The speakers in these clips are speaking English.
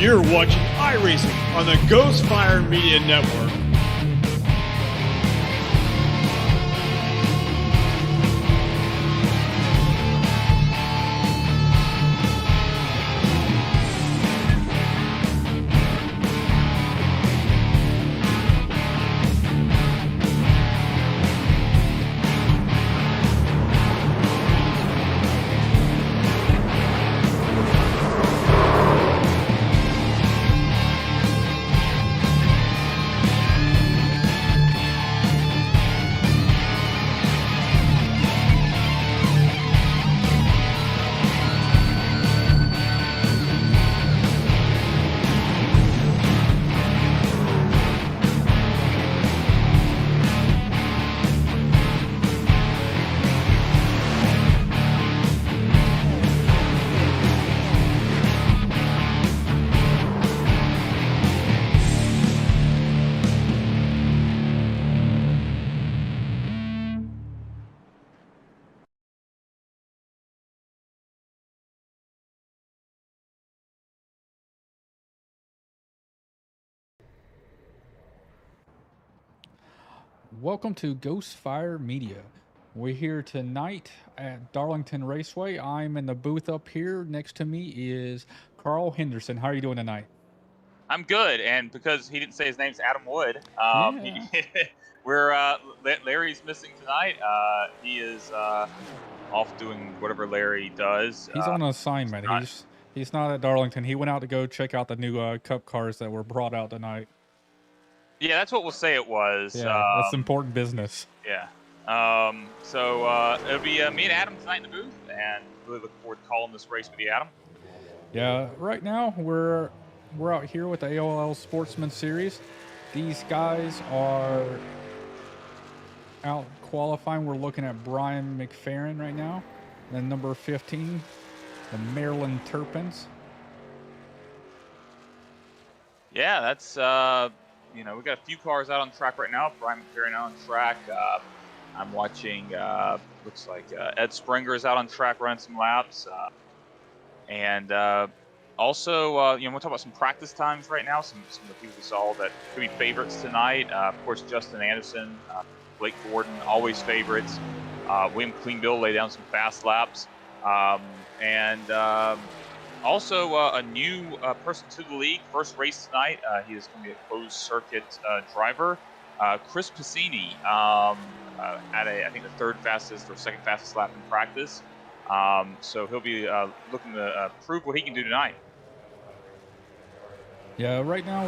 You're watching iRacing on the Ghostfire Media Network. Welcome to Ghostfire Media. We're here tonight at Darlington Raceway. I'm in the booth up here. Next to me is Carl Henderson. How are you doing tonight? I'm good, and because he didn't say his name's Adam Wood, Yeah. Larry's missing tonight. He is off doing whatever Larry does. He's on assignment. He's not at Darlington. He went out to go check out the new Cup cars that were brought out tonight. Yeah, that's what we'll say it was. Yeah, that's important business. Yeah. So it'll be me and Adam tonight in the booth, and really looking forward to calling this race with you, Adam. Yeah, right now we're out here with the AOLL Sportsman Series. These guys are out qualifying. We're looking at Brian McFerrin right now, and number 15, the Maryland Terrapins. Yeah, that's we got a few cars out on track right now. Brian McFerrin out on track. I'm watching. Looks like Ed Springer is out on track running some laps, and also we'll talk about some practice times right now. Some of the people we saw that could be favorites tonight. Of course, Justin Anderson, Blake Gordon, always favorites. William Cleanbill lay down some fast laps, and also a new person to the league. First race tonight. He is going to be a closed circuit driver. Chris Piscini at I think the third fastest or second fastest lap in practice. So he'll be looking to prove what he can do tonight. Yeah, right now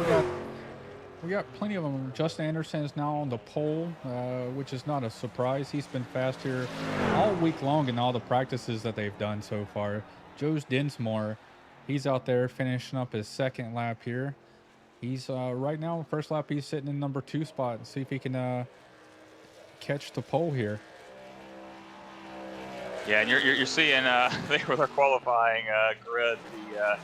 we got plenty of them. Justin Anderson is now on the pole, which is not a surprise. He's been fast here all week long in all the practices that they've done so far. Joe Dinsmore, he's out there finishing up his second lap here. He's right now, first lap, he's sitting in number 2 spot. And see if he can catch the pole here. Yeah, and you're seeing their qualifying grid, the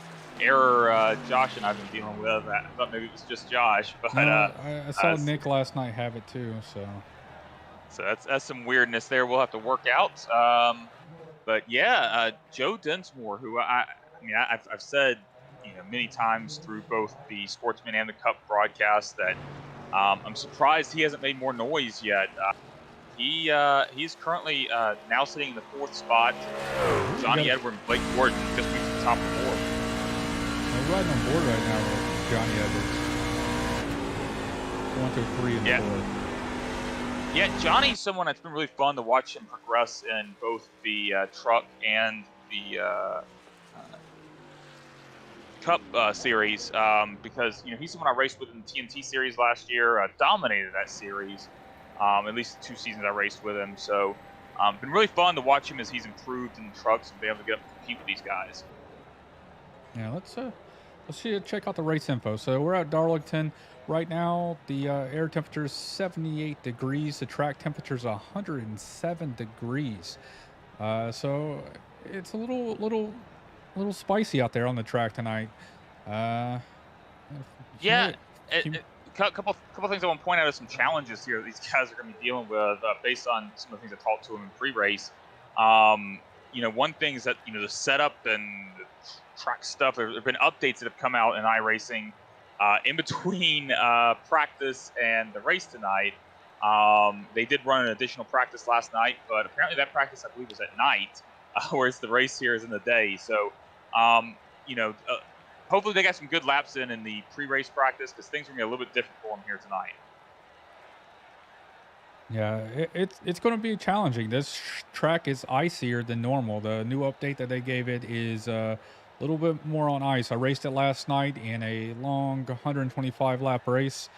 error Josh and I've been dealing with. I thought maybe it was just Josh, but no, I saw Nick last night have it too. So that's some weirdness there. We'll have to work out. But yeah, Joe Dinsmore, who I've said many times through both the Sportsman and the Cup broadcast that I'm surprised he hasn't made more noise yet. He's currently now sitting in the 4th spot. Johnny Edward and Blake Gordon just moved to the top of the board. We're riding on board right now with Johnny Edwards. 1 through 3 and 4. Yeah, Johnny's someone that's been really fun to watch him progress in both the truck and the Cup series because he's someone I raced with in the TNT series last year, dominated that series. At least 2 seasons I raced with him. So been really fun to watch him as he's improved in the trucks and be able to get up and compete with these guys. Yeah, let's check out the race info. So we're at Darlington right now. The air temperature is 78 degrees. The track temperature is 107 degrees. So it's a little spicy out there on the track tonight. Yeah. Couple things I want to point out are some challenges here that these guys are going to be dealing with based on some of the things I talked to them in pre-race. One thing is that the setup and track stuff. There have been updates that have come out in iRacing in between practice and the race tonight. They did run an additional practice last night, but apparently that practice, I believe, was at night, whereas the race here is in the day. So, hopefully they got some good laps in the pre-race practice, because things are going to be a little bit different for them here tonight. Yeah, it's going to be challenging. This track is icier than normal. The new update that they gave it is a little bit more on ice. I raced it last night in a long 125 lap race,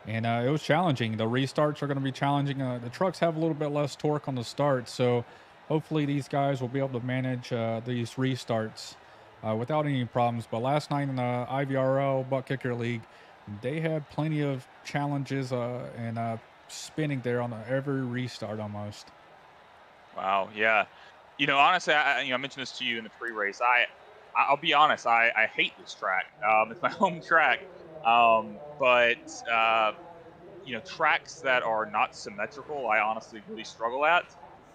and it was challenging. The restarts are going to be challenging. The trucks have a little bit less torque on the start, so hopefully these guys will be able to manage these restarts without any problems. But last night in the IVRL Butt Kicker League, they had plenty of challenges and spinning there on every restart almost. Wow, yeah. Honestly, I mentioned this to you in the pre-race. I'll be honest, I hate this track. It's my home track. But tracks that are not symmetrical, I honestly really struggle at.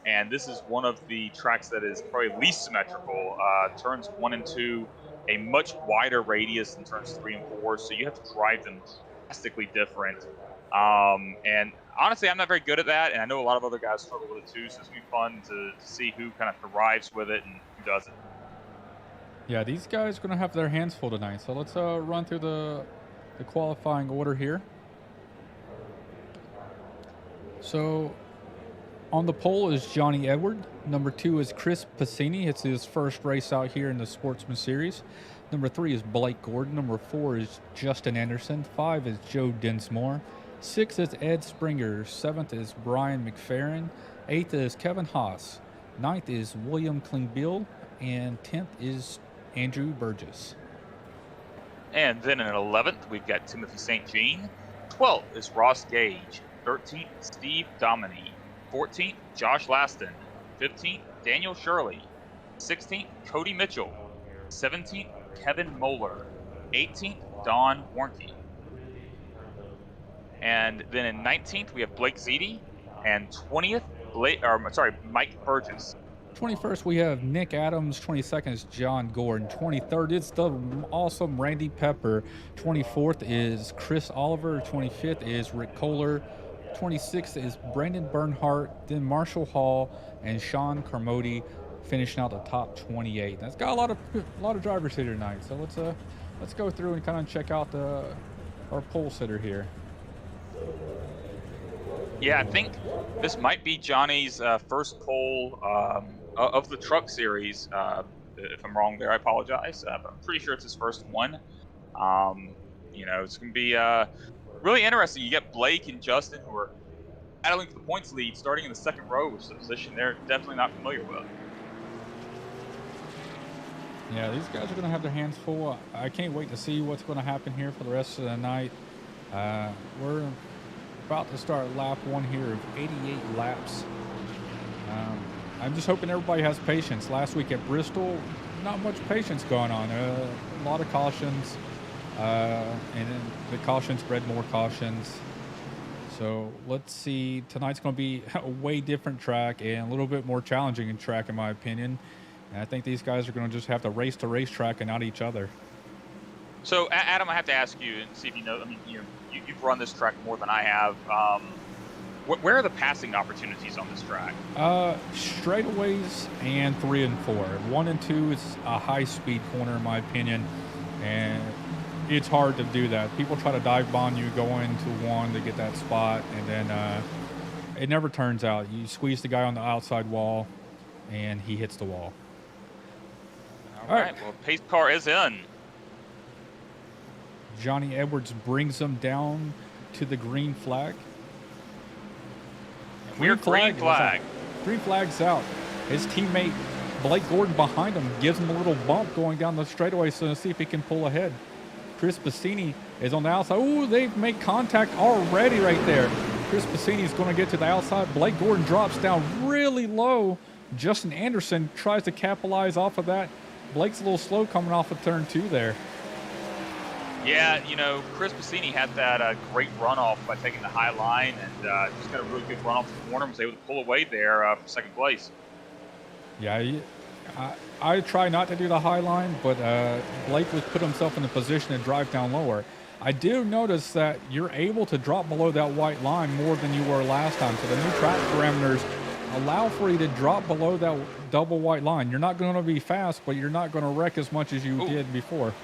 And this is one of the tracks that is probably least symmetrical. Turns 1 and 2, a much wider radius than turns 3 and 4, so you have to drive them drastically different. And honestly, I'm not very good at that, and I know a lot of other guys struggle with it too, so it's going to be fun to see who kind of thrives with it and who doesn't. Yeah, these guys are going to have their hands full tonight, so let's run through the qualifying order here. So on the pole is Johnny Edward. Number 2 is Chris Passini. It's his first race out here in the Sportsman Series. Number 3 is Blake Gordon. Number 4 is Justin Anderson. 5 is Joe Dinsmore. 6 is Ed Springer. 7th is Brian McFerrin. 8th is Kevin Haas. 9th is William Klingbeil. And 10th is Andrew Burgess. And then in 11th, we've got Timothy St. Jean. 12th is Ross Gage. 13th, Steve Dominy. 14th, Josh Laston. 15th, Daniel Shirley. 16th, Cody Mitchell. 17th, Kevin Moeller. 18th, Don Warnke. And then in 19th, we have Blake Ziti. And 20th, Mike Burgess. 21st, we have Nick Adams. 22nd is John Gordon. 23rd, it's the awesome Randy Pepper. 24th is Chris Oliver. 25th is Rick Kohler. 26th is Brandon Bernhardt. Then Marshall Hall and Sean Carmody finishing out the top 28. That's got a lot of drivers here tonight. So let's go through and kind of check out our pole sitter here. Yeah, I think this might be Johnny's first pole of the truck series. If I'm wrong there, I apologize. But I'm pretty sure it's his first one. It's going to be really interesting. You get Blake and Justin, who are battling for the points lead, starting in the second row, which is a position they're definitely not familiar with. Yeah, these guys are going to have their hands full. I can't wait to see what's going to happen here for the rest of the night. We're about to start lap 1 here of 88 laps. I'm just hoping everybody has patience. Last week at Bristol, not much patience going on. A lot of cautions, and then the cautions bred more cautions. So let's see. Tonight's going to be a way different track and a little bit more challenging track, in my opinion. And I think these guys are going to just have to race track and not each other. So, Adam, I have to ask you and see if you know. I mean, you've run this track more than I have. Where are the passing opportunities on this track? Straightaways and 3 and 4. 1 and 2 is a high-speed corner, in my opinion, and it's hard to do that. People try to dive bomb you, go into 1 to get that spot, and then it never turns out. You squeeze the guy on the outside wall, and he hits the wall. All right. Well, pace car is in. Johnny Edwards brings him down to the green flag. Green flag. Green flag's out. His teammate Blake Gordon behind him gives him a little bump going down the straightaway, so to see if he can pull ahead. Chris Passini is on the outside. Ooh, they've made contact already right there. Chris Passini is going to get to the outside. Blake Gordon drops down really low. Justin Anderson tries to capitalize off of that. Blake's a little slow coming off of turn 2 there. Yeah, Chris Passini had that great runoff by taking the high line, and just got a really good runoff the corner. Was able to pull away there for second place. Yeah, I try not to do the high line, but Blake was put himself in a position to drive down lower. I do notice that you're able to drop below that white line more than you were last time. So the new track parameters allow for you to drop below that double white line. You're not going to be fast, but you're not going to wreck as much as you did before.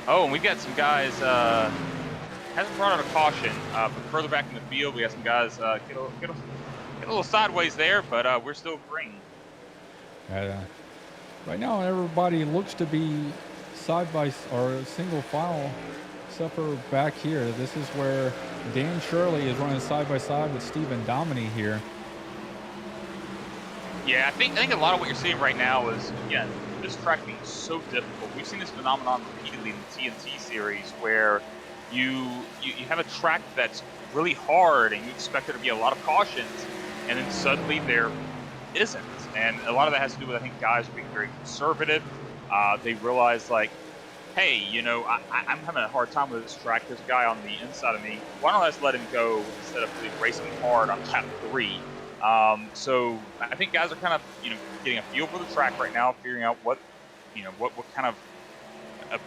Oh, and we've got some guys, hasn't brought out a caution, but further back in the field, we got some guys get a little sideways there, but we're still green. Right now, everybody looks to be side by or single file, except for back here. This is where Dan Shirley is running side by side with Stephen Dominy here. Yeah, I think a lot of what you're seeing right now is, again, this track being so difficult. We've seen this phenomenon repeatedly in the TNT series where you have a track that's really hard and you expect there to be a lot of cautions, and then suddenly there isn't. And a lot of that has to do with, I think, guys being very conservative. They realize, like, hey, you know, I'm having a hard time with this track. There's a guy on the inside of me. Why don't I just let him go instead of really racing hard on lap 3? So I think guys are kind of, you know, getting a feel for the track right now, figuring out what kind of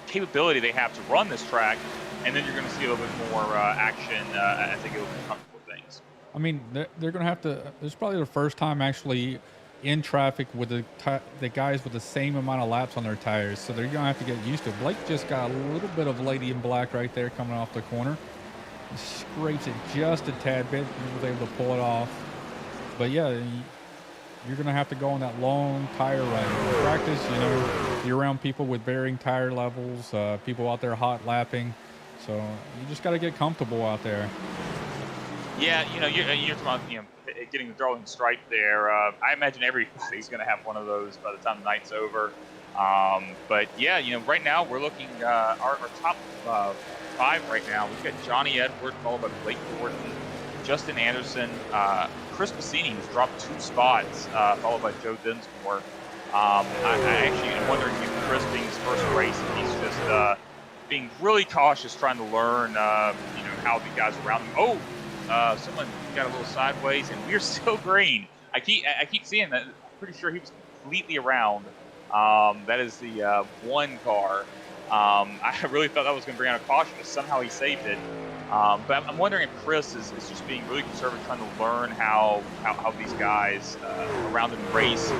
capability they have to run this track, and then you're going to see a little bit more action as they get a little bit comfortable with things. I mean, they're going to have to. This is probably the first time actually in traffic with the guys with the same amount of laps on their tires, so they're going to have to get used to it. Blake just got a little bit of Lady in Black right there coming off the corner. He scrapes it just a tad bit. He was able to pull it off. But yeah, you're going to have to go on that long tire run. In practice, you know, you're around people with varying tire levels, people out there hot lapping. So you just got to get comfortable out there. Yeah, you know, you're talking about, you know, getting the Darlington stripe there. I imagine everybody's going to have one of those by the time the night's over. But yeah, you know, right now we're looking our top 5 right now. We've got Johnny Edward, followed by Blake Gordon, Justin Anderson, Chris Bassini, who's dropped 2 spots, followed by Joe Dinsmore. I actually am wondering if Chris being his first race, he's just being really cautious, trying to learn, you know, how the guys around him. Oh, someone got a little sideways, and we're still green. I keep seeing that. I'm pretty sure he was completely around. That is the 1 car. I really thought that was going to bring out a caution, but somehow he saved it. But I'm wondering if Chris is just being really conservative, trying to learn how these guys around him race,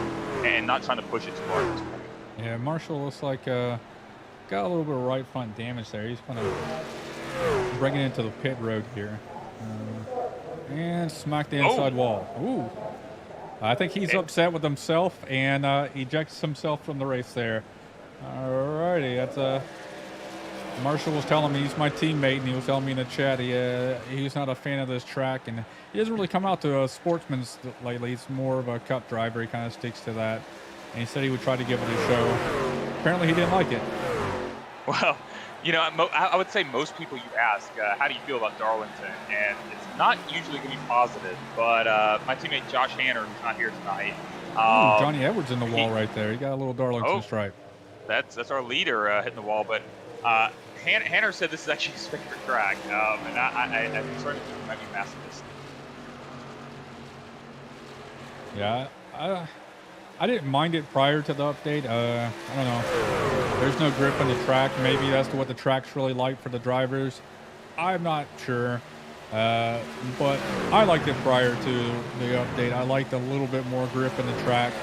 and not trying to push it too hard at this point. Yeah, Marshall looks like got a little bit of right front damage there. He's going to bring it into the pit road here. And smack the inside wall. Ooh. I think he's upset with himself and ejects himself from the race there. Alrighty, that's Marshall was telling me, he's my teammate, and he was telling me in the chat he's not a fan of this track, and he doesn't really come out to Sportsman's lately. He's more of a cup driver. He kind of sticks to that. And he said he would try to give it a show. Apparently he didn't like it. Well, you know, I would say most people you ask, how do you feel about Darlington? And it's not usually going to be positive, but my teammate Josh Hanner, who's not here tonight. Johnny Edwards in the wall right there. He got a little Darlington stripe. That's our leader hitting the wall. But Hanner said this is actually his favorite track, and I'm concerned that he might be masochist. Yeah, I didn't mind it prior to the update. I don't know. There's no grip on the track. Maybe that's what the track's really like for the drivers. I'm not sure. But I liked it prior to the update. I liked a little bit more grip in the track.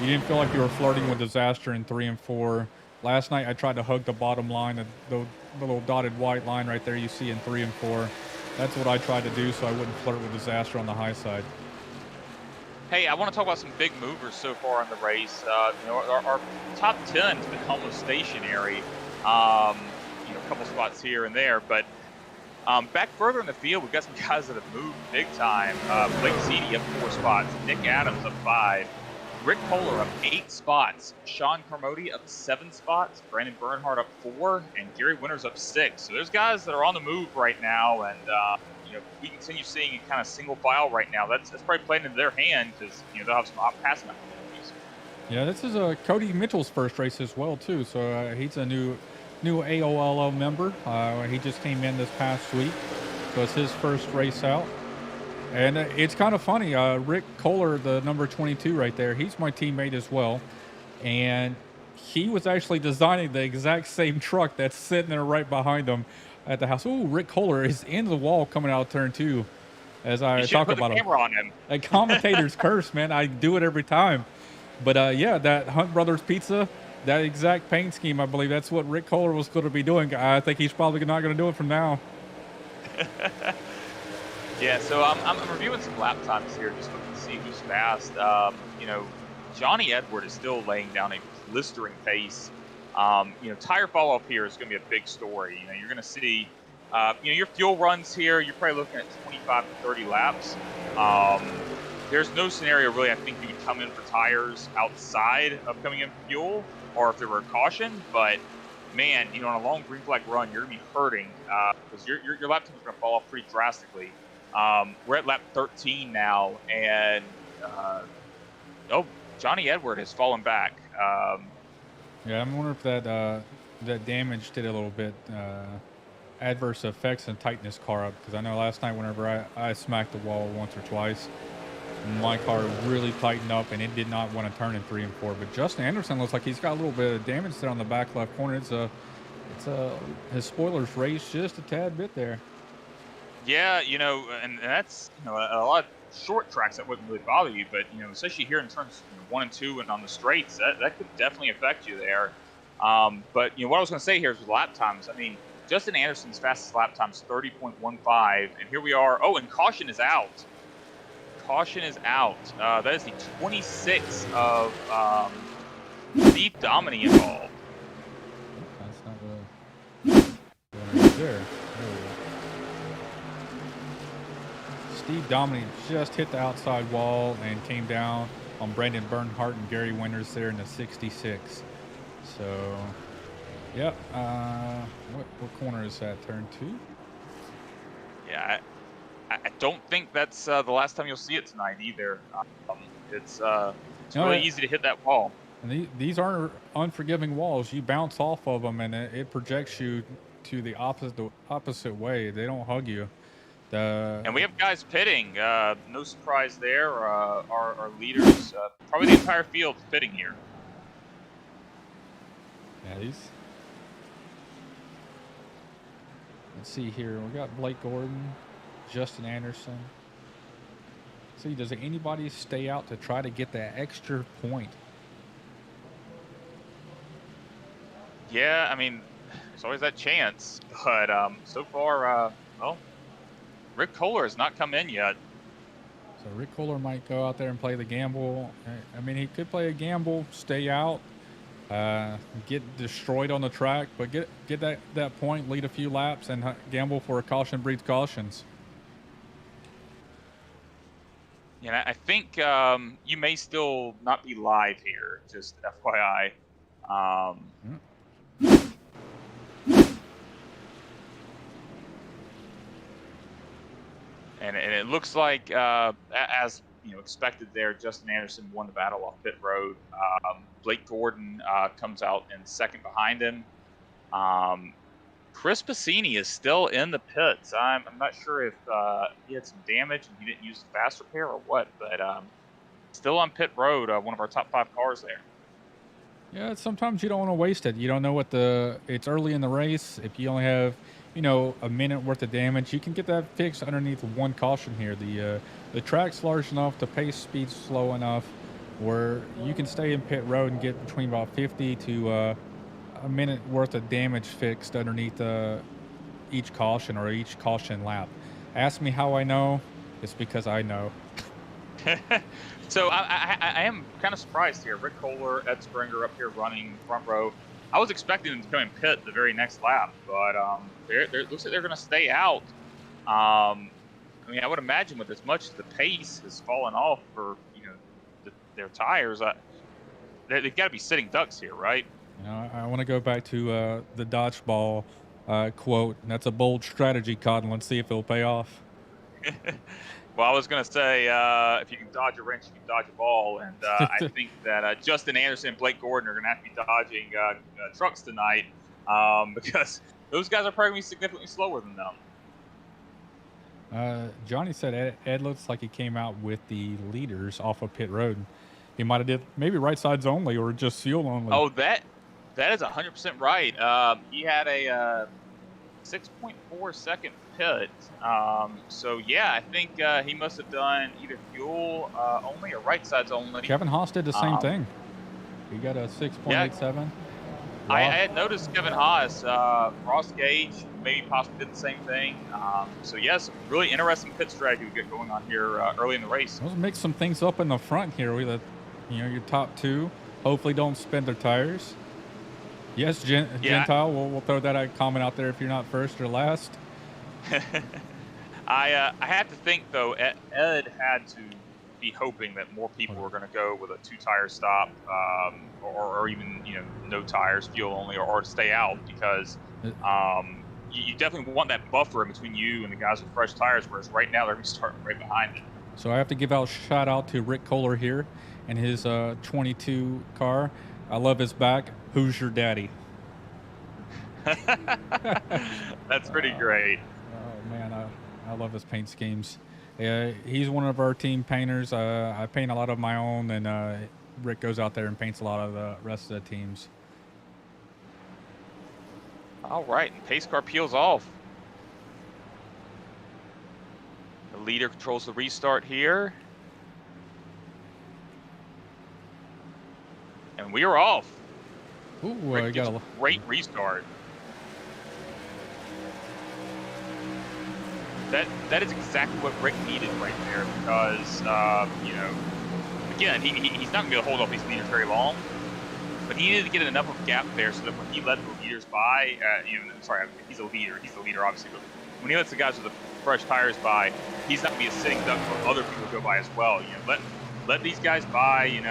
You didn't feel like you were flirting with disaster in 3 and 4. Last night I tried to hug the bottom line, the little dotted white line right there you see in 3 and 4. That's what I tried to do so I wouldn't flirt with disaster on the high side. Hey, I want to talk about some big movers so far in the race. You know, our top 10 has been almost stationary. You know, a couple spots here and there, but back further in the field, we've got some guys that have moved big time. Blake Seedy up 4 spots, Nick Adams up 5, Rick Kohler up 8 spots, Sean Carmody up 7 spots, Brandon Bernhardt up 4, and Gary Winters up 6. So there's guys that are on the move right now, and you know, we continue seeing kind of single file right now. That's probably playing into their hand because, you know, they'll have some passing opportunities. Yeah, this is Cody Mitchell's first race as well too. So he's a new AOLL member. He just came in this past week, so it's his first race out. And it's kind of funny. Rick Kohler, the number 22 right there, he's my teammate as well. and he was actually designing the exact same truck that's sitting there right behind him at the house. Ooh, Rick Kohler is in the wall coming out of turn 2 as You I should have talk put the about him. camera on him. A commentator's curse, man. I do it every time. But yeah, that Hunt Brothers Pizza, that exact paint scheme, I believe that's what Rick Kohler was going to be doing. I think he's probably not going to do it from now. Yeah, so I'm reviewing some lap times here, just looking to see who's fast. You know, Johnny Edward is still laying down a blistering pace. You know, tire fall off here is going to be a big story. You know, you're going to see, you know, your fuel runs here. You're probably looking at 25 to 30 laps. There's no scenario really. I think you would come in for tires outside of coming in for fuel, or if there were a caution. But man, you know, on a long green flag run, you're going to be hurting because your lap times are going to fall off pretty drastically. We're at lap 13 now, and Johnny Edward has fallen back. Yeah, I'm wondering if that damage did a little bit adverse effects and tighten his car up, because I know last night whenever I smacked the wall once or twice, my car really tightened up and it did not want to turn in 3 and 4. But Justin Anderson looks like he's got a little bit of damage there on the back left corner. His spoilers raised just a tad bit there. Yeah, you know, and that's, you know, a lot of short tracks that wouldn't really bother you, but, you know, especially here in turns 1 and 2 and on the straights, that could definitely affect you there. But, you know, what I was going to say here is with lap times. I mean, Justin Anderson's fastest lap time is 30.15, and here we are. Oh, and caution is out. Caution is out. That is the 26th of Steve Dominy involved. That's not what there. Steve Dominy just hit the outside wall and came down on Brandon Bernhardt and Gary Winters there in the 66. So, yep. What corner is that? Turn 2? Yeah, I don't think that's the last time you'll see it tonight either. It's really easy to hit that wall. And these aren't unforgiving walls. You bounce off of them, and it projects you to the opposite way. They don't hug you. And we have guys pitting. No surprise there. Our leaders, probably the entire field pitting here. Yeah, let's see here. We got Blake Gordon, Justin Anderson. See, does anybody stay out to try to get that extra point? Yeah, I mean, there's always that chance. But so far, well, Rick Kohler has not come in yet. So Rick Kohler might go out there and play the gamble. I mean, he could play a gamble, stay out, get destroyed on the track, but get that point, lead a few laps, and gamble for a caution breeds cautions. Yeah, I think you may still not be live here, just FYI. And it looks like, as you know, expected there, Justin Anderson won the battle off pit road. Blake Gordon comes out in second behind him. Chris Bassini is still in the pits. I'm not sure if he had some damage and he didn't use the fast repair or what, but still on pit road, one of our top 5 cars there. Yeah, sometimes you don't want to waste it. You don't know what it's early in the race. If you only have, you know, a minute worth of damage, you can get that fixed underneath one caution here. The track's large enough, the pace speed's slow enough where you can stay in pit road and get between about 50 to a minute worth of damage fixed underneath each caution or each caution lap. Ask me how I know. It's because I know. So I am kind of surprised here. Rick Kohler, Ed Springer up here running front row. I was expecting them to come in pit the very next lap, but it looks like they're going to stay out. I mean, I would imagine with as much as the pace has fallen off for, you know, their tires, they've got to be sitting ducks here, right? You know, I want to go back to the dodgeball quote. That's a bold strategy, Cotton. Let's see if it'll pay off. Well, I was going to say, if you can dodge a wrench, you can dodge a ball. And I think that Justin Anderson and Blake Gordon are going to have to be dodging trucks tonight because those guys are probably going to be significantly slower than them. Johnny said Ed looks like he came out with the leaders off of pit road. He might have did maybe right sides only or just fuel only. Oh, that is 100% right. He had a 6.4 second pit. So yeah, I think he must have done either fuel only or right sides only. Kevin Haas did the same thing. He got a 6.87. I had noticed Kevin Haas, Ross Gage, maybe possibly did the same thing. So yes, really interesting pit strategy we get going on here early in the race. Let's mix some things up in the front here. We let, your top two hopefully don't spin their tires. Yes, Gentile. We'll throw that comment out there if you're not first or last. I have to think though, Ed had to be hoping that more people were going to go with a 2-tire stop, or even no tires, fuel only, or to stay out, because you definitely want that buffer in between you and the guys with fresh tires. Whereas right now they're going to be starting right behind it. So I have to give out shout out to Rick Kohler here and his 22 car. I love his back. Who's your daddy? That's pretty great. Oh man, I love his paint schemes. He's one of our team painters. I paint a lot of my own, and Rick goes out there and paints a lot of the rest of the teams. All right, and pace car peels off. The leader controls the restart here. And we are off. Ooh, Rick gets a great restart. That is exactly what Rick needed right there, because again, he's not going to be able to hold off these leaders very long, but he needed to get enough of a gap there so that when he led the leaders by, sorry, he's a leader obviously, but when he lets the guys with the fresh tires by, he's not going to be a sitting duck for other people to go by as well. Let these guys by, and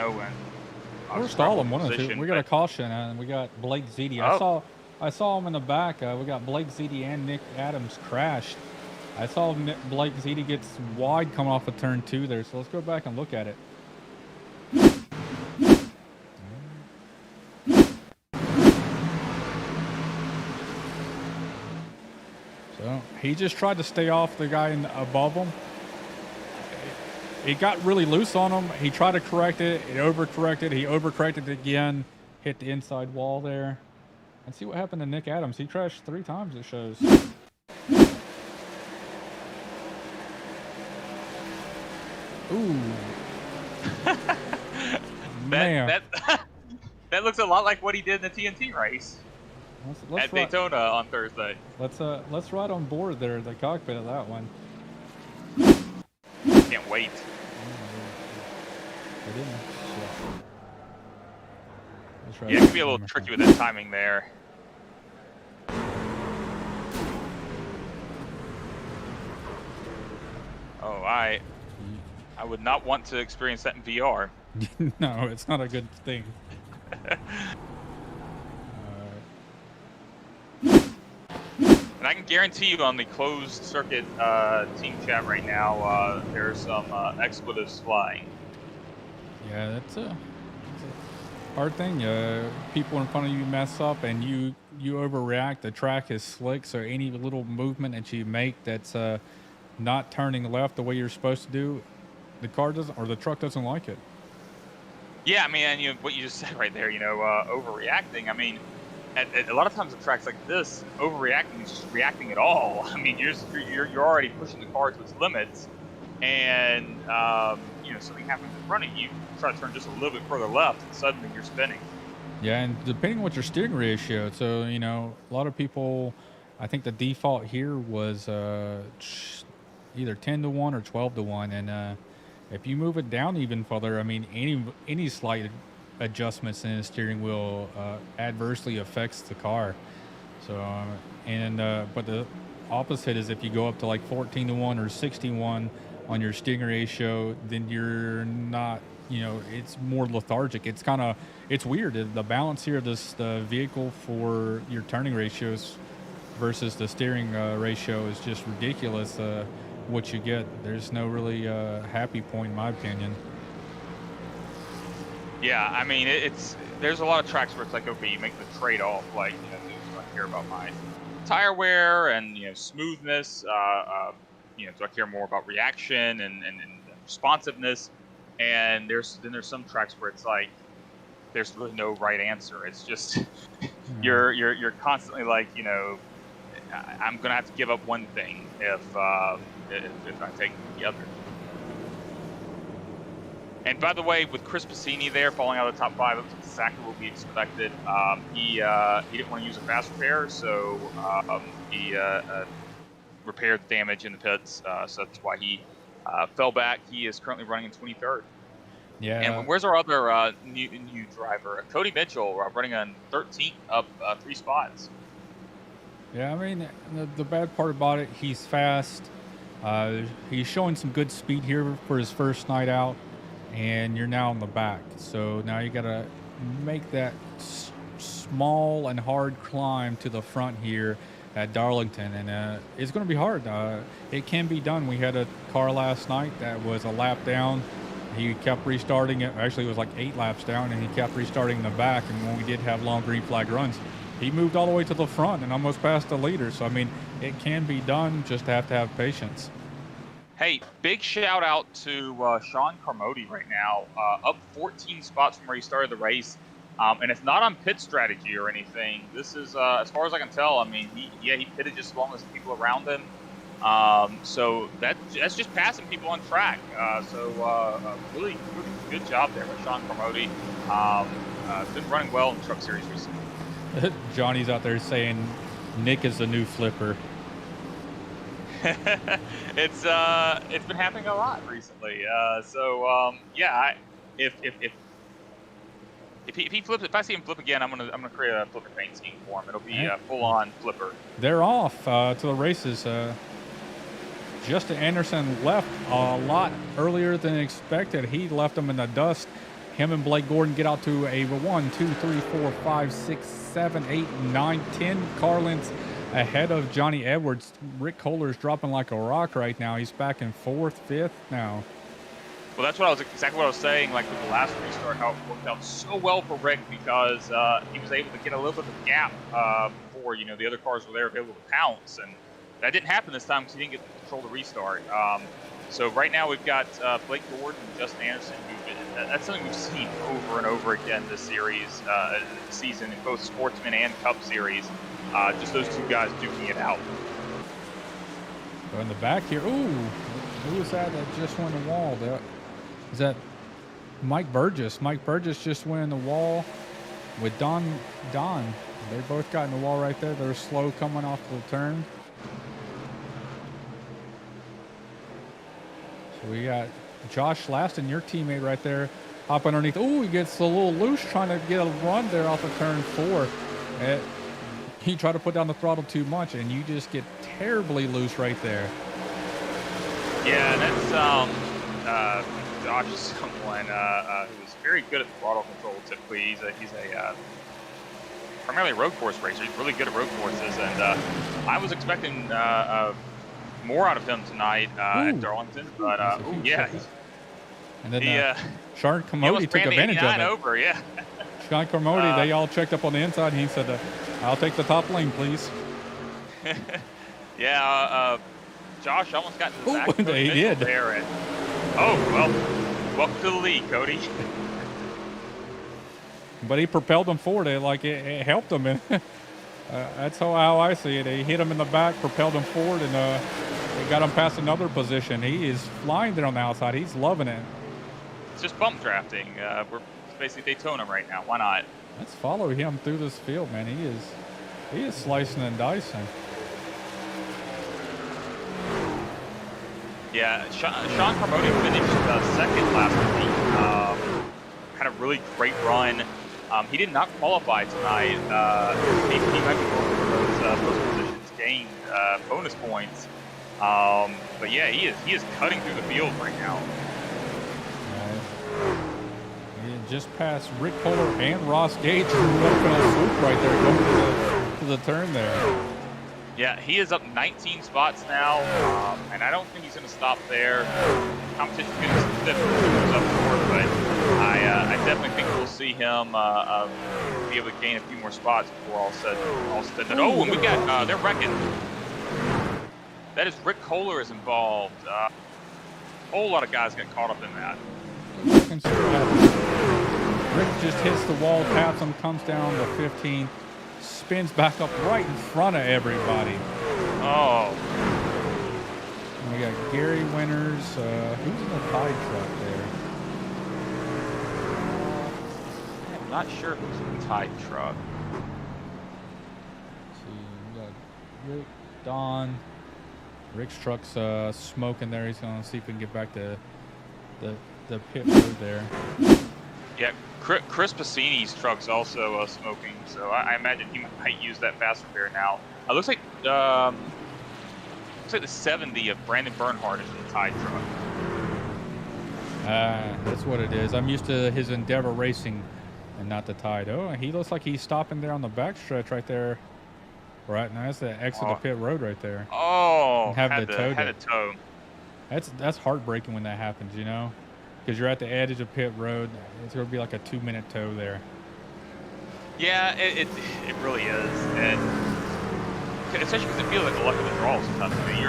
we're stalling one of two. We got a caution, and we got Blake Ziti. Oh. I saw him in the back. We got Blake Ziti and Nick Adams crashed. I saw Blake Ziti gets wide coming off of turn 2 there, so let's go back and look at it. So he just tried to stay off the guy above him. It got really loose on him. He tried to correct it. It overcorrected. He overcorrected again. Hit the inside wall there. And see what happened to Nick Adams. He crashed 3 times, it shows. Ooh. Man. That looks a lot like what he did in the TNT race at Daytona on Thursday. Let's ride on board there, the cockpit of that one. Can't wait. Yeah, it could be a little tricky with that timing there. Oh, I would not want to experience that in VR. No, it's not a good thing. And I can guarantee you on the closed circuit team chat right now, there's some expletives flying. Yeah, that's a hard thing. People in front of you mess up and you overreact. The track is slick, so any little movement that you make that's not turning left the way you're supposed to do, the car doesn't, or the truck doesn't like it. Yeah, I mean, and what you just said right there, overreacting. I mean, at a lot of times at tracks like this, overreacting is just reacting at all. I mean, you're already pushing the car to its limits, and something happens in front of you, try to turn just a little bit further left, and suddenly you're spinning. Yeah, and depending on what your steering ratio, so a lot of people, I think the default here was either 10-1 or 12-1, and if you move it down even further, I mean, any slight adjustments in the steering wheel adversely affects the car. So, but the opposite is if you go up to like 14-1 or 16-1 on your steering ratio, then you're not, it's more lethargic. It's weird. The balance here of the vehicle for your turning ratios versus the steering ratio is just ridiculous. What you get, there's no really happy point in my opinion. Yeah, I mean, there's a lot of tracks where it's like, okay, you make the trade-off, like, do I care about my tire wear and smoothness? Do I care more about reaction and responsiveness? And there's some tracks where it's like there's really no right answer. It's just you're constantly like, you know, I'm gonna have to give up one thing if I take the other. And by the way, with Chris Passini there falling out of the top 5, it was exactly what we expected. He didn't want to use a fast repair, so he repaired the damage in the pits. So that's why he fell back. He is currently running in 23rd. Yeah. And where's our other new driver? Cody Mitchell, running on 13th, up 3 spots. Yeah, I mean, the bad part about it, he's fast. He's showing some good speed here for his first night out, and you're now in the back. So now you got to make that small and hard climb to the front here at Darlington, and it's going to be hard. It can be done. We had a car last night that was a lap down. He kept restarting it. Actually, it was like 8 laps down, and he kept restarting the back. And when we did have long green flag runs, he moved all the way to the front and almost passed the leader. So, I mean, it can be done. Just have to have patience. Hey, big shout out to Sean Carmody right now, up 14 spots from where he started the race. And it's not on pit strategy or anything. This is, as far as I can tell, I mean, he pitted just as long as the people around him. So that's just passing people on track. Really good job there by Sean Carmody. Been running well in the Truck Series recently. Johnny's out there saying Nick is the new flipper. It's been happening a lot recently. If he flips, if I see him flip again, I'm gonna create a flipper paint scheme for him. It'll be a full-on flipper. They're off to the races. Justin Anderson left a lot earlier than expected. He left them in the dust. Him and Blake Gordon get out to a 1, 2, 3, 4, 5, 6, 7, 8, 9, 10 car lengths ahead of Johnny Edwards. Rick Kohler's dropping like a rock right now. He's back in 4th, 5th now. Well, that's exactly what I was saying. Like with the last restart, how it worked out so well for Rick because he was able to get a little bit of a gap before the other cars were there available to pounce, and that didn't happen this time because he didn't get to control the restart. So right now we've got Blake Gordon and Justin Anderson. That's something we've seen over and over again this series, season in both Sportsman and Cup series. Just those two guys duking it out. So in the back here, ooh, who was that just won the wall? Is that Mike Burgess? Mike Burgess just went in the wall with Don. They both got in the wall right there. They're slow coming off the turn. So we got Josh Laston, your teammate right there, hop underneath. Ooh, he gets a little loose trying to get a run there off of turn 4. He tried to put down the throttle too much, and you just get terribly loose right there. Yeah, that's Josh is someone who is very good at throttle control. Typically, he's a primarily a road course racer. He's really good at road courses, and I was expecting more out of him tonight at Darlington. But yeah, and then Sean Carmody took advantage of it. Over, yeah. Sean Carmody, they all checked up on the inside. And he said, "I'll take the top lane, please." Yeah, Josh almost got into the back. He did. There and, welcome to the lead, Cody. But he propelled him forward. It helped him. And that's how I see it. He hit him in the back, propelled him forward, and it got him past another position. He is flying there on the outside. He's loving it. It's just bump drafting. We're basically Daytona right now. Why not? Let's follow him through this field, man. He is slicing and dicing. Yeah, Sean Carmody finished second last week. Had a really great run. He did not qualify tonight. He might be going for those post positions gained bonus points. But yeah, he is cutting through the field right now. He just passed Rick Kohler and Ross Gage who went up in a swoop right there going to the turn there. Yeah, he is up 19 spots now, and I don't think he's going to stop there. Competition's getting stiff up north, but I definitely think we'll see him be able to gain a few more spots before all said and done. Oh, and we got they're wrecking. That is Rick Kohler is involved. A whole lot of guys got caught up in that. and see what happens. Rick just hits the wall, taps him, comes down to 15, spins back up right in front of everybody. Oh. And we got Gary Winters. Who's in the Tide truck there? I'm not sure who's in the Tide truck. Let's see, we got Rick, Don. Rick's truck's smoking there. He's going to see if we can get back to the pit road there. Yeah, Chris Passini's truck's also smoking, so I imagine he might use that fast repair now. Looks like the 70 of Brandon Bernhardt is in the Tide truck. That's what it is. I'm used to his Endeavor Racing and not the Tide. Oh, he looks like he's stopping there on the backstretch right there. Right now, that's the exit of the pit road right there. Oh, had a tow. That's heartbreaking when that happens, you know, because you're at the edge of pit road. It's going to be like a 2-minute tow there. Yeah, it really is, and especially because it feels like the luck of the draw sometimes. I mean,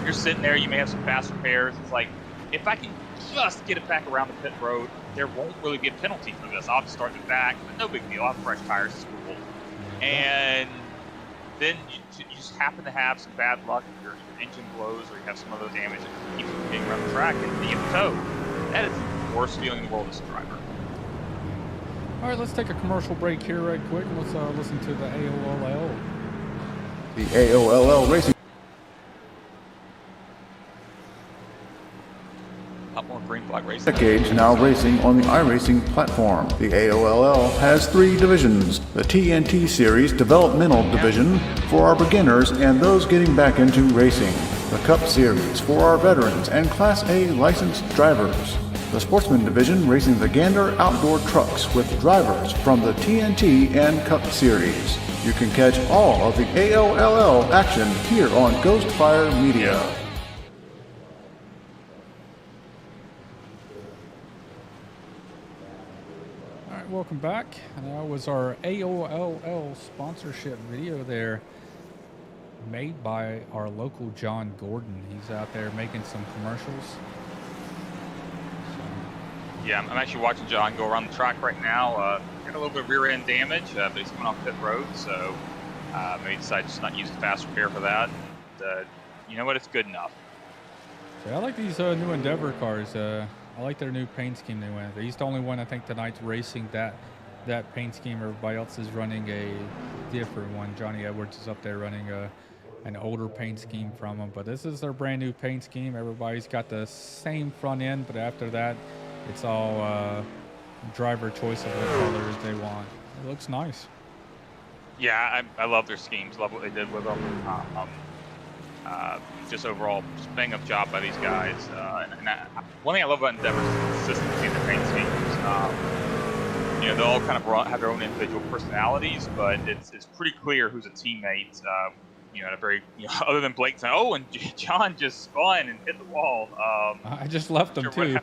you're sitting there, you may have some fast repairs. It's like, if I can just get it back around the pit road, there won't really be a penalty for this. I'll just start it back, but no big deal. I'll have fresh tires, it's cool. And then you just happen to have some bad luck. Your engine blows, or you have some other damage that keeps you from getting around the track and you get towed. That is the worst feeling in the world as a driver. All right, let's take a commercial break here right quick, and let's listen to the AOLL. The AOLL Racing Lot more green flag racing. Decades now racing on the iRacing platform. The AOLL has 3 divisions. The TNT Series Developmental Division for our beginners and those getting back into racing. The Cup Series for our veterans and Class A licensed drivers. The Sportsman Division racing the Gander outdoor trucks with drivers from the TNT and Cup Series. You can catch all of the AOLL action here on Ghostfire Media. All right, welcome back. And that was our AOLL sponsorship video there, made by our local John Gordon. He's out there making some commercials. Yeah, I'm actually watching John go around the track right now. Got a little bit of rear end damage, but he's coming off pit road, so maybe decide just not use the fast repair for that. And, you know what? It's good enough. So I like these new Endeavor cars. I like their new paint scheme they went. He's the only one I think tonight's racing that paint scheme. Everybody else is running a different one. Johnny Edwards is up there running an older paint scheme from them, but this is their brand new paint scheme. Everybody's got the same front end, but after that, it's all driver choice of what colors they want. It looks nice. Yeah, I love their schemes. Love what they did with them. Just overall, just bang up job by these guys. One thing I love about Endeavor is the consistency in their paint schemes. You know, they all kind of have their own individual personalities, but it's pretty clear who's a teammate. You know, at a very, other than Blake saying, "Oh, and John just spun and hit the wall." I just left them too.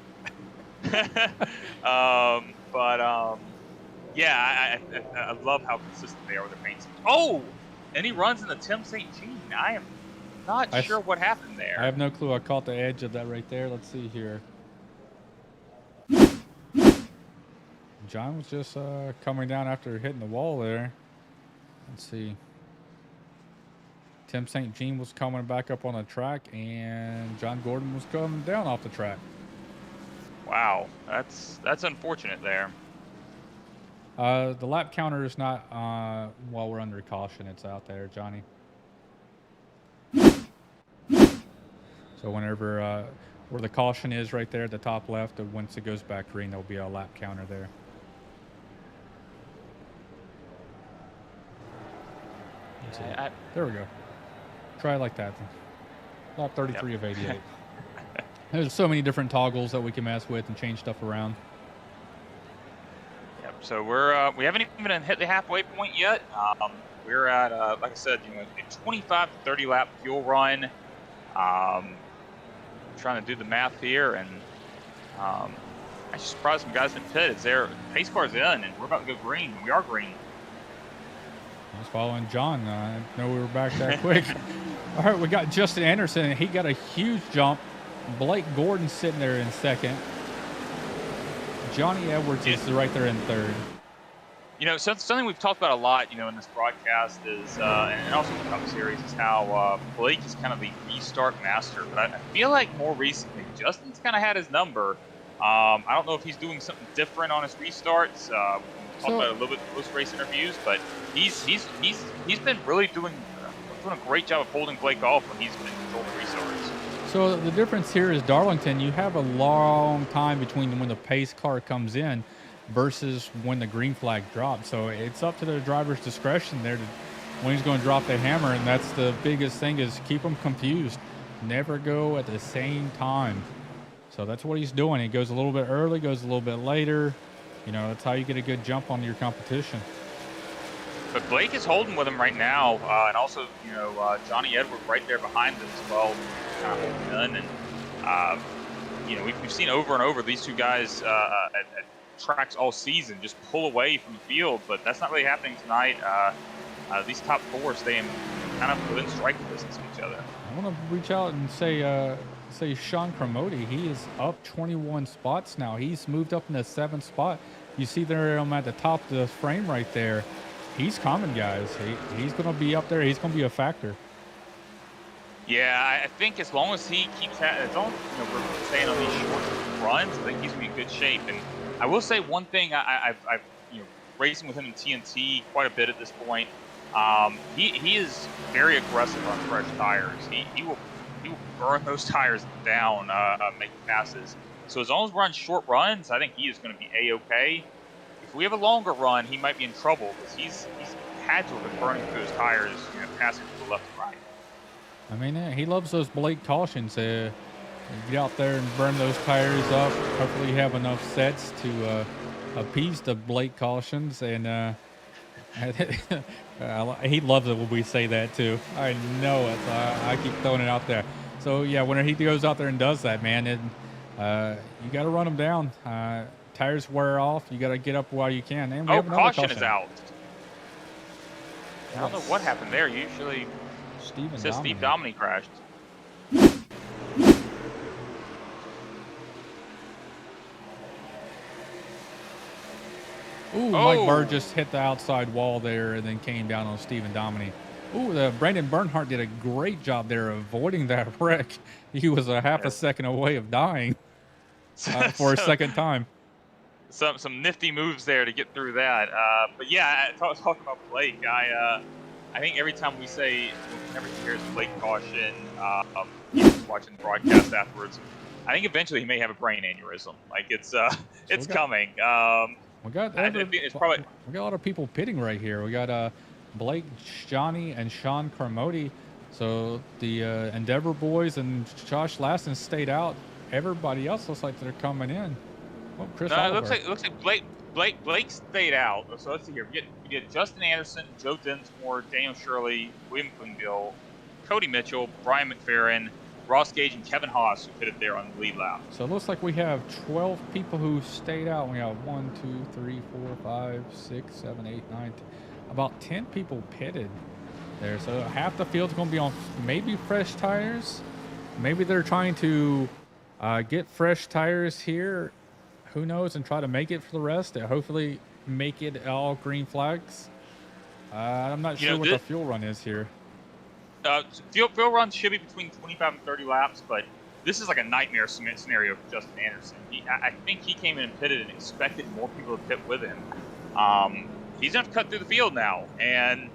Yeah, I love how consistent they are with their paint schemes. Oh, and he runs in the Tim St. Jean. I am not sure what happened there. I have no clue. I caught the edge of that right there. Let's see here. John was just coming down after hitting the wall there. Let's see. Tim St. Jean was coming back up on the track, and John Gordon was coming down off the track. Wow, that's unfortunate there. The lap counter is not while we're under caution. It's out there, Johnny. So whenever where the caution is right there at the top left, once it goes back green, there'll be a lap counter there. There we go. Try it like that. Lap 33 of 88. There's so many different toggles that we can mess with and change stuff around. Yep. So we haven't even hit the halfway point yet. We're at like I said, a 25 to 30 lap fuel run. Trying to do the math here, and I'm just surprised some guys in pit. It's their pace car's in, and we're about to go green. We are green. I was following John. I didn't know we were back that quick. All right, we got Justin Anderson. He got a huge jump. Blake Gordon sitting there in second. Johnny Edwards is right there in third. You know, something we've talked about a lot, you know, in this broadcast is, and also in the Cup Series, is how Blake is kind of the restart master. But I feel like more recently, Justin's kind of had his number. I don't know if he's doing something different on his restarts. We talked about it a little bit in post-race interviews, but he's been really doing a great job of holding Blake off when he's been controlling restarts. So the difference here is Darlington, you have a long time between when the pace car comes in versus when the green flag drops. So it's up to the driver's discretion there to when he's going to drop the hammer, and that's the biggest thing, is keep them confused. Never go at the same time. So that's what he's doing. He goes a little bit early, goes a little bit later. You know, that's how you get a good jump on your competition. But Blake is holding with him right now, and also, you know, Johnny Edwards right there behind him as well, kind of holding in. And you know, we've seen over and over these two guys at tracks all season just pull away from the field, but that's not really happening tonight. These top four staying kind of within striking distance of each other. I want to reach out and say Sean Cremoti, he is up 21 spots now. He's moved up in the 7th spot. You see there at the top of the frame right there. He's coming, guys. He's going to be up there. He's going to be a factor. Yeah, I think as long as he keeps as long as we're staying on these short runs, I think he's going to be in good shape. And I will say one thing: I've racing with him in TNT quite a bit at this point. He is very aggressive on fresh tires. He will burn those tires down, making passes. So as long as we're on short runs, I think he is going to be A-okay. If we have a longer run, he might be in trouble because he's had to have been burning through his tires, you know, passing to the left and right. I mean, he loves those Blake cautions. Get out there and burn those tires up. Hopefully you have enough sets to appease the Blake cautions. And he loves it when we say that too. I know it. So I keep throwing it out there. So yeah, when he goes out there and does that, man, you got to run him down. Tires wear off. You got to get up while you can. And we have another caution is out. I don't know what happened there. Usually, Steve Domini crashed. Ooh, Mike Bird just hit the outside wall there and then came down on Stephen Domini. Ooh, Brandon Bernhardt did a great job there avoiding that wreck. He was a half a second away of dying for a second time. Some nifty moves there to get through that. But yeah, talking about Blake, I think every time we say whenever he hears Blake caution, he's watching the broadcast afterwards. I think eventually he may have a brain aneurysm. Like it's coming. We got a lot of people pitting right here. We got Blake, Johnny, and Sean Carmody. So the Endeavor boys and Josh Lassen stayed out. Everybody else looks like they're coming in. Well, Chris Oliver. It looks like Blake stayed out. So let's see here. We get Justin Anderson, Joe Dinsmore, Daniel Shirley, William Klingbeil, Cody Mitchell, Brian McFerrin, Ross Gage, and Kevin Haas, who pitted there on the lead lap. So it looks like we have 12 people who stayed out. We have 1, 2, 3, 4, 5, 6, 7, 8, 9, 10. About 10 people pitted there. So half the field's going to be on maybe fresh tires. Maybe they're trying to get fresh tires here. Who knows, and try to make it for the rest. Hopefully make it all green flags. I'm not sure what the fuel run is here. Fuel run should be between 25 and 30 laps, but this is like a nightmare scenario for Justin Anderson. I think he came in and pitted and expected more people to pit with him. He's going to have to cut through the field now, and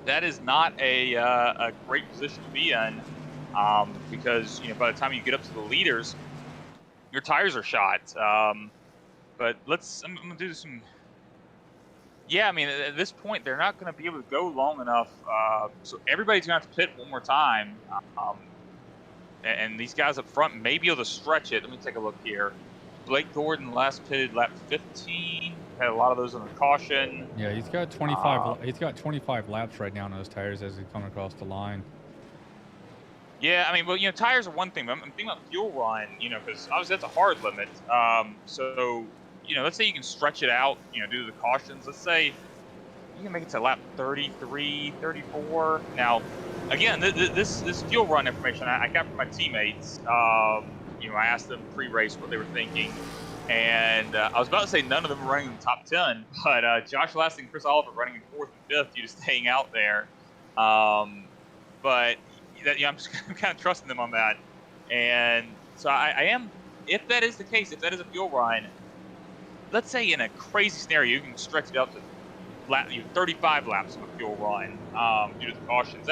that is not a great position to be in because by the time you get up to the leaders, your tires are shot. But I'm going to do some. Yeah, I mean, at this point, they're not going to be able to go long enough. So everybody's going to have to pit one more time. And these guys up front may be able to stretch it. Let me take a look here. Blake Gordon last pitted lap 15. Had a lot of those on the caution. Yeah, he's got 25. He's got 25 laps right now on those tires as he comes across the line. Yeah, I mean, well, tires are one thing, but I'm thinking about fuel run, because obviously that's a hard limit. So, let's say you can stretch it out, due to the cautions. Let's say you can make it to lap 33, 34. Now, again, this fuel run information I got from my teammates. I asked them pre-race what they were thinking. And I was about to say none of them are running in the top 10, but Josh Lasting and Chris Oliver running in 4th and 5th due to staying out there. But I'm kind of trusting them on that. And so I am, if that is the case, if that is a fuel run, let's say in a crazy scenario, you can stretch it out to 35 laps of a fuel run due to the cautions.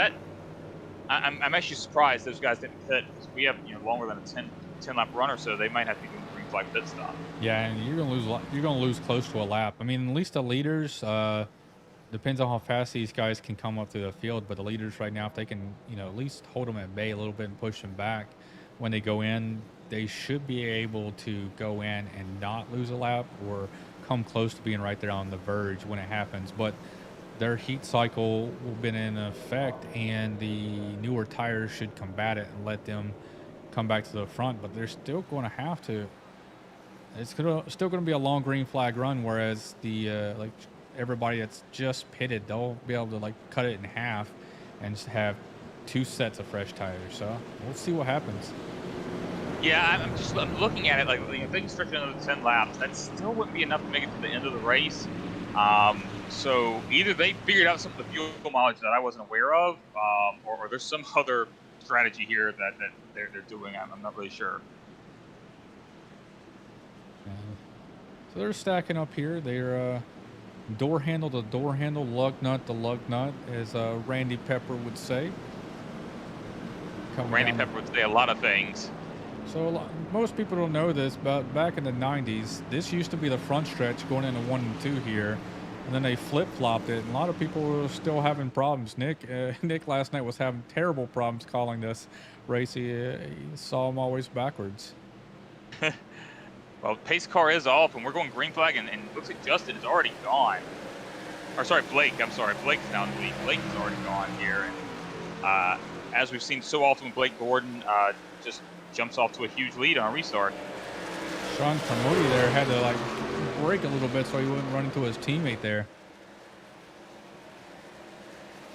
I'm actually surprised those guys didn't pit, because we have longer than a 10 lap run or so. They might have to do a green flag pit stop. Yeah, and you're gonna lose close to a lap. I mean, at least the leaders. Depends on how fast these guys can come up through the field, but the leaders right now, if they can, at least hold them at bay a little bit and push them back when they go in, they should be able to go in and not lose a lap or come close to being right there on the verge when it happens. But their heat cycle will be in effect, and the newer tires should combat it and let them come back to the front. But they're still going to have to. It's still going to be a long green flag run, whereas the everybody that's just pitted, they'll be able to cut it in half and just have 2 sets of fresh tires. So we'll see what happens. Yeah, I'm looking at it if they can stretch another 10 laps, that still wouldn't be enough to make it to the end of the race. So either they figured out some of the fuel mileage that I wasn't aware of, or there's some other strategy here that they're doing. I'm not really sure. So they're stacking up here. They're door handle to door handle, lug nut to lug nut, as Randy Pepper would say. Randy Pepper would say a lot of things. So most people don't know this, but back in the 90s, this used to be the front stretch going into 1 and 2 here, and then they flip-flopped it, and a lot of people were still having problems. Nick last night was having terrible problems calling this race. He saw them always backwards. Well, pace car is off, and we're going green flag, and looks like Justin is already gone. Or sorry, Blake. I'm sorry, Blake's now in the lead. Blake is already gone here. And as we've seen so often with Blake Gordon, just jumps off to a huge lead on a restart. Sean Carmody there had to brake a little bit so he wouldn't run into his teammate there.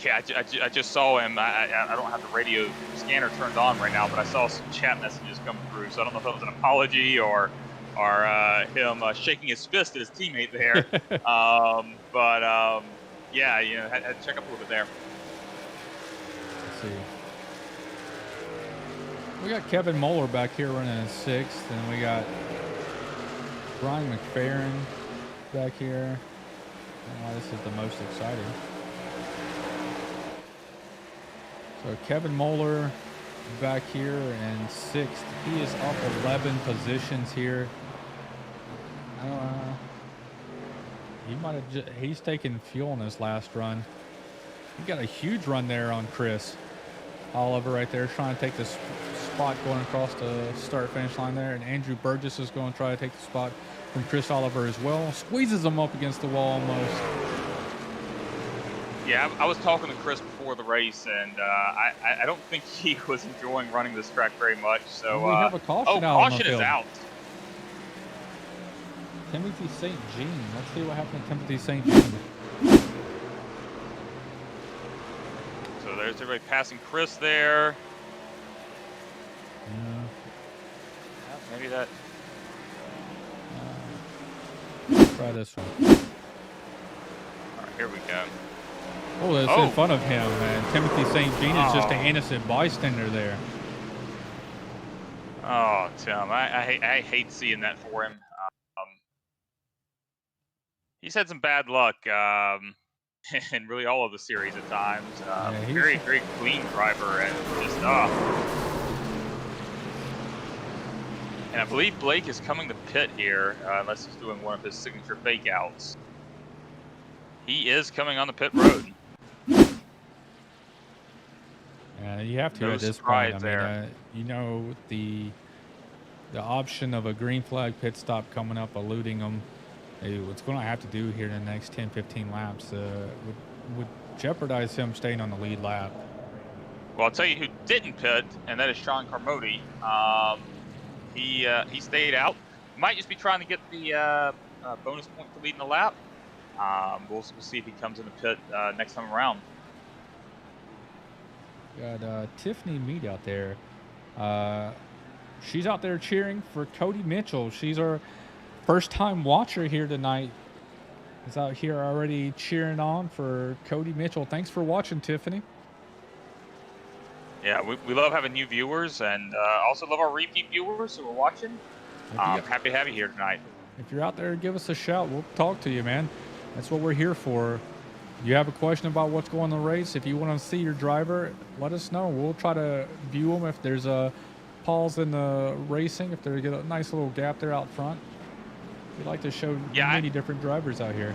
Yeah, I just saw him. I don't have the radio scanner turned on right now, but I saw some chat messages come through. So I don't know if that was an apology or him shaking his fist at his teammate there. Yeah, had to check up a little bit there. Let's see. We got Kevin Moeller back here running in 6th, and we got Brian McFerrin back here. Oh, this is the most exciting. So Kevin Moeller back here in 6th. He is up 11 positions here. He's taking fuel in his last run. He got a huge run there on Chris Oliver right there, trying to take this spot going across the start-finish line there. And Andrew Burgess is going to try to take the spot from Chris Oliver as well. Squeezes him up against the wall almost. Yeah, I was talking to Chris before the race, and I don't think he was enjoying running this track very much. So we have a caution out. Caution is out. Timothy St. Jean. Let's see what happened to Timothy St. Jean. So there's everybody passing Chris there. Maybe that. Try this one. All right, here we go. Oh, that's in front of him, man. Timothy St. Jean is just an innocent bystander there. Oh, Tim, I hate seeing that for him. He's had some bad luck in really all of the series at times. Very, very clean driver, and just And I believe Blake is coming to pit here, unless he's doing one of his signature fake outs. He is coming on the pit road. Yeah, you have to at this point. I mean, the option of a green flag pit stop coming up, eluding them. What's going to have to do here in the next 10, 15 laps would jeopardize him staying on the lead lap. Well, I'll tell you who didn't pit, and that is Sean Carmody. He stayed out. Might just be trying to get the bonus point for leading the lap. We'll see if he comes in the pit next time around. Got Tiffany Mead out there. She's out there cheering for Cody Mitchell. She's our first-time watcher here tonight is out here already cheering on for Cody Mitchell. Thanks for watching, Tiffany. Yeah, we love having new viewers, and also love our repeat viewers who are watching. Happy to have you here tonight. If you're out there, give us a shout. We'll talk to you, man. That's what we're here for. You have a question about what's going on in the race, if you want to see your driver, let us know. We'll try to view them if there's a pause in the racing, if there's a nice little gap there out front. We like to show many different drivers out here.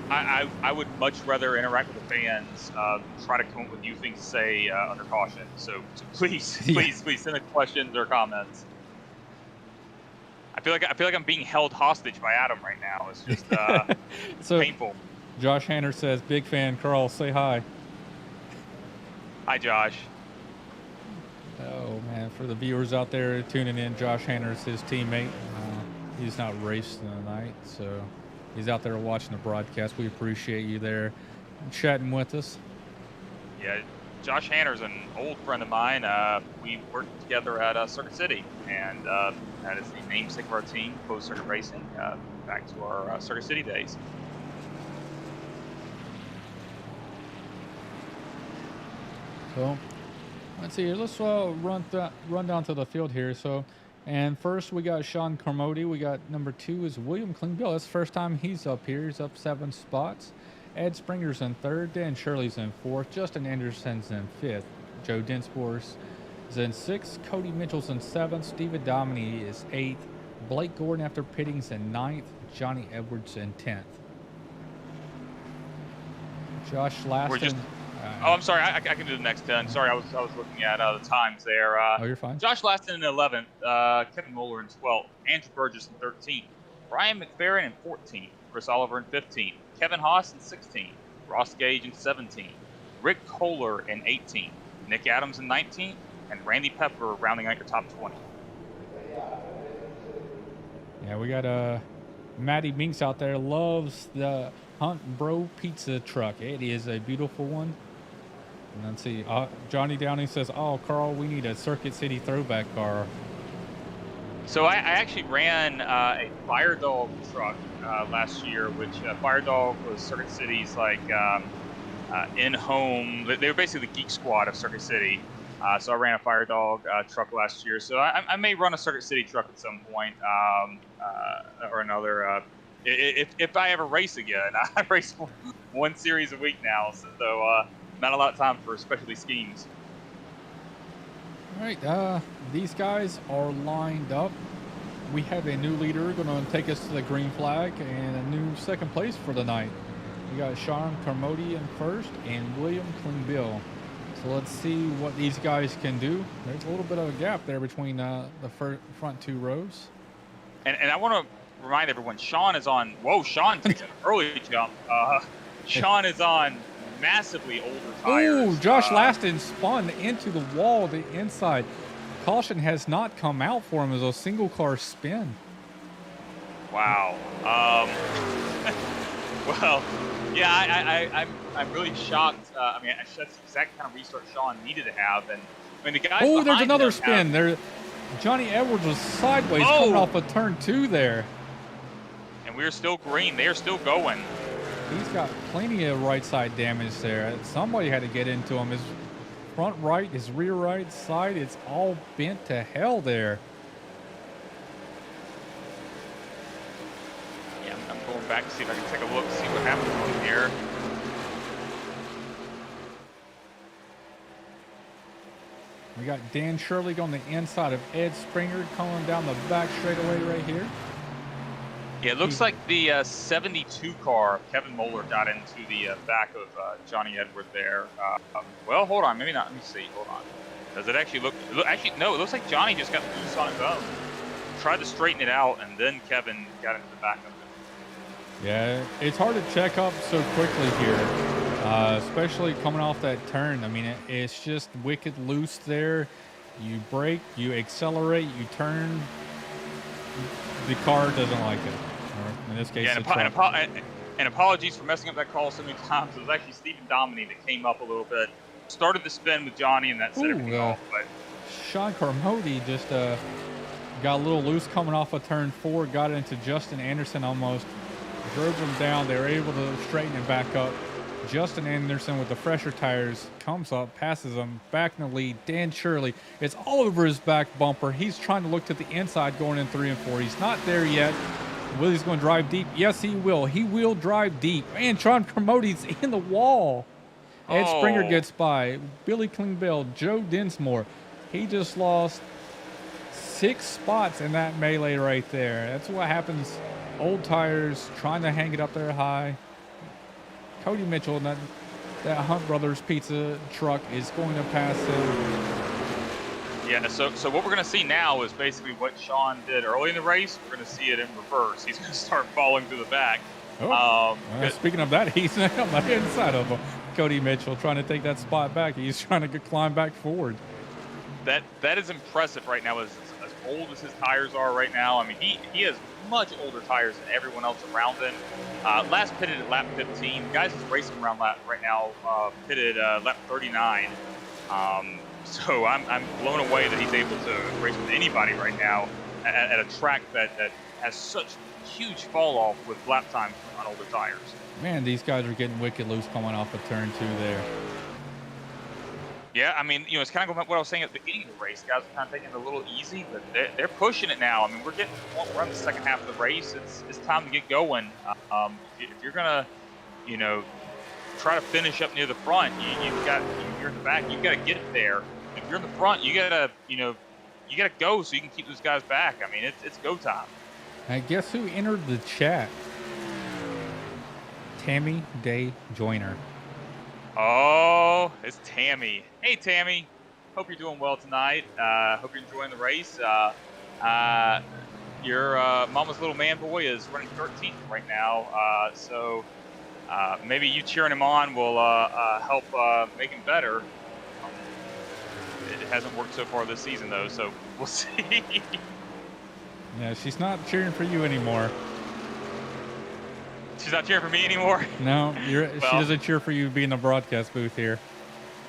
I would much rather interact with the fans, try to come up with new things to say under caution. So please send us questions or comments. I feel like I'm being held hostage by Adam right now. It's just so, painful. Josh Hanner says, "Big fan, Carl. Say hi." Hi, Josh. Oh man, for the viewers out there tuning in, Josh Hanner is his teammate. He's not racing tonight, so he's out there watching the broadcast. We appreciate you there chatting with us. Yeah, Josh Hanner's an old friend of mine. We worked together at Circuit City, and that is the namesake of our team, Closed Circuit Racing, back to our Circuit City days. So let's see here. Let's run down to the field here. So, and first we got Sean Carmody. We got number 2 is William Klingbeil. That's the first time he's up here. He's up 7 spots. Ed Springer's in 3rd. Dan Shirley's in 4th. Justin Anderson's in 5th. Joe Dinsmore is in 6th. Cody Mitchell's in 7th. Steve Dominy is 8th. Blake Gordon after pitting's in 9th. Johnny Edwards in 10th. Josh Laston. Oh, I'm sorry. I can do the next 10. Sorry, I was looking at the times there. Oh, you're fine. Josh Laston in 11th. Kevin Moeller in 12th. Andrew Burgess in 13th. Brian McFerrin in 14th. Chris Oliver in 15th. Kevin Haas in 16th. Ross Gage in 17th. Rick Kohler in 18th. Nick Adams in 19th. And Randy Pepper rounding out your top 20. Yeah, we got Matty Minks out there. Loves the Hunt Bro pizza truck. It is a beautiful one. And let's see, Johnny Downey says, "Oh, Carl, we need a Circuit City throwback car." So I actually ran a Fire Dog truck last year, which Fire Dog was Circuit City's like in-home. They were basically the geek squad of Circuit City. So I ran a Fire Dog truck last year. So I may run a Circuit City truck at some point or another. If I ever race again, I race one series a week now. So not a lot of time for specialty schemes. All right, these guys are lined up. We have a new leader going to take us to the green flag and a new second place for the night. We got Sean Carmody in 1st and William Klingbeil. So let's see what these guys can do. There's a little bit of a gap there between the front 2 rows. And I want to remind everyone, Sean is on. Whoa, Sean takes an early jump. Sean is on massively older tires. Oh, Josh Laston spun into the wall, the inside. Caution has not come out for him as a single car spin. Wow. Well, yeah, I'm really shocked. I mean, that's the exact kind of restart Sean needed to have. And I mean, the guys. Oh, there's another spin. There, Johnny Edwards was sideways coming off of turn 2 there. And we're still green. They are still going. He's got plenty of right side damage there. Somebody had to get into him. His front right, his rear right side, it's all bent to hell there. Yeah, I'm going back to see if I can take a look, see what happens on here. We got Dan Shirley on the inside of Ed Springer coming down the back straightaway right here. Yeah, it looks like the 72 car, Kevin Moeller, got into the back of Johnny Edward there. Well, hold on. Maybe not. Let me see. Hold on. Does it actually look... Actually, no. It looks like Johnny just got loose on his own. Tried to straighten it out, and then Kevin got into the back of it. Yeah, it's hard to check up so quickly here, especially coming off that turn. I mean, it's just wicked loose there. You brake, you accelerate, you turn. The car doesn't like it. Or in this case, yeah, and apologies for messing up that call so many times. It was actually Stephen Dominy that came up a little bit, started the spin with Johnny, and that set everything off. But Sean Carmody just Got a little loose coming off of turn 4, got into Justin Anderson almost. Drove him down. They were able to straighten it back up. Justin Anderson with the fresher tires comes up, passes him back in the lead. Dan Shirley, it's all over his back bumper. He's trying to look to the inside going in 3 and 4. He's not there yet. Willie's going to drive deep. Yes, he will. He will drive deep. And Sean Kermody's in the wall. Ed Springer gets by. Billy Klingbeil, Joe Dinsmore. He just lost 6 spots in that melee right there. That's what happens. Old tires trying to hang it up there high. Cody Mitchell, that Hunt Brothers pizza truck is going to pass him. Yeah, so what we're going to see now is basically what Sean did early in the race. We're going to see it in reverse. He's going to start falling through the back. Speaking of that, he's on the inside of Cody Mitchell trying to take that spot back. He's trying to climb back forward. That is impressive right now. As old as his tires are right now, I mean, he has much older tires than everyone else around him. Last pitted at lap 15. The guys that's racing around lap right now pitted lap 39. So I'm blown away that he's able to race with anybody right now at a track that has such huge fall off with lap times on older tires. Man, these guys are getting wicked loose coming off of turn 2 there. Yeah, I mean, it's kind of what I was saying at the beginning of the race. Guys are kind of taking it a little easy, but they're pushing it now. I mean, we're on the second half of the race. It's time to get going. If you're gonna, try to finish up near the front, you're in the back. You've got to get it there. If you're in the front, you gotta go so you can keep those guys back. I mean, it's go time. And guess who entered the chat? Tammy Day Joyner. Oh, it's Tammy. Hey, Tammy. Hope you're doing well tonight. Hope you're enjoying the race. Your mama's little man boy is running 13th right now. So maybe you cheering him on will help make him better. It hasn't worked so far this season, though, so we'll see. Yeah, she's not cheering for you anymore. She's not cheering for me anymore? No, she doesn't cheer for you being in the broadcast booth here.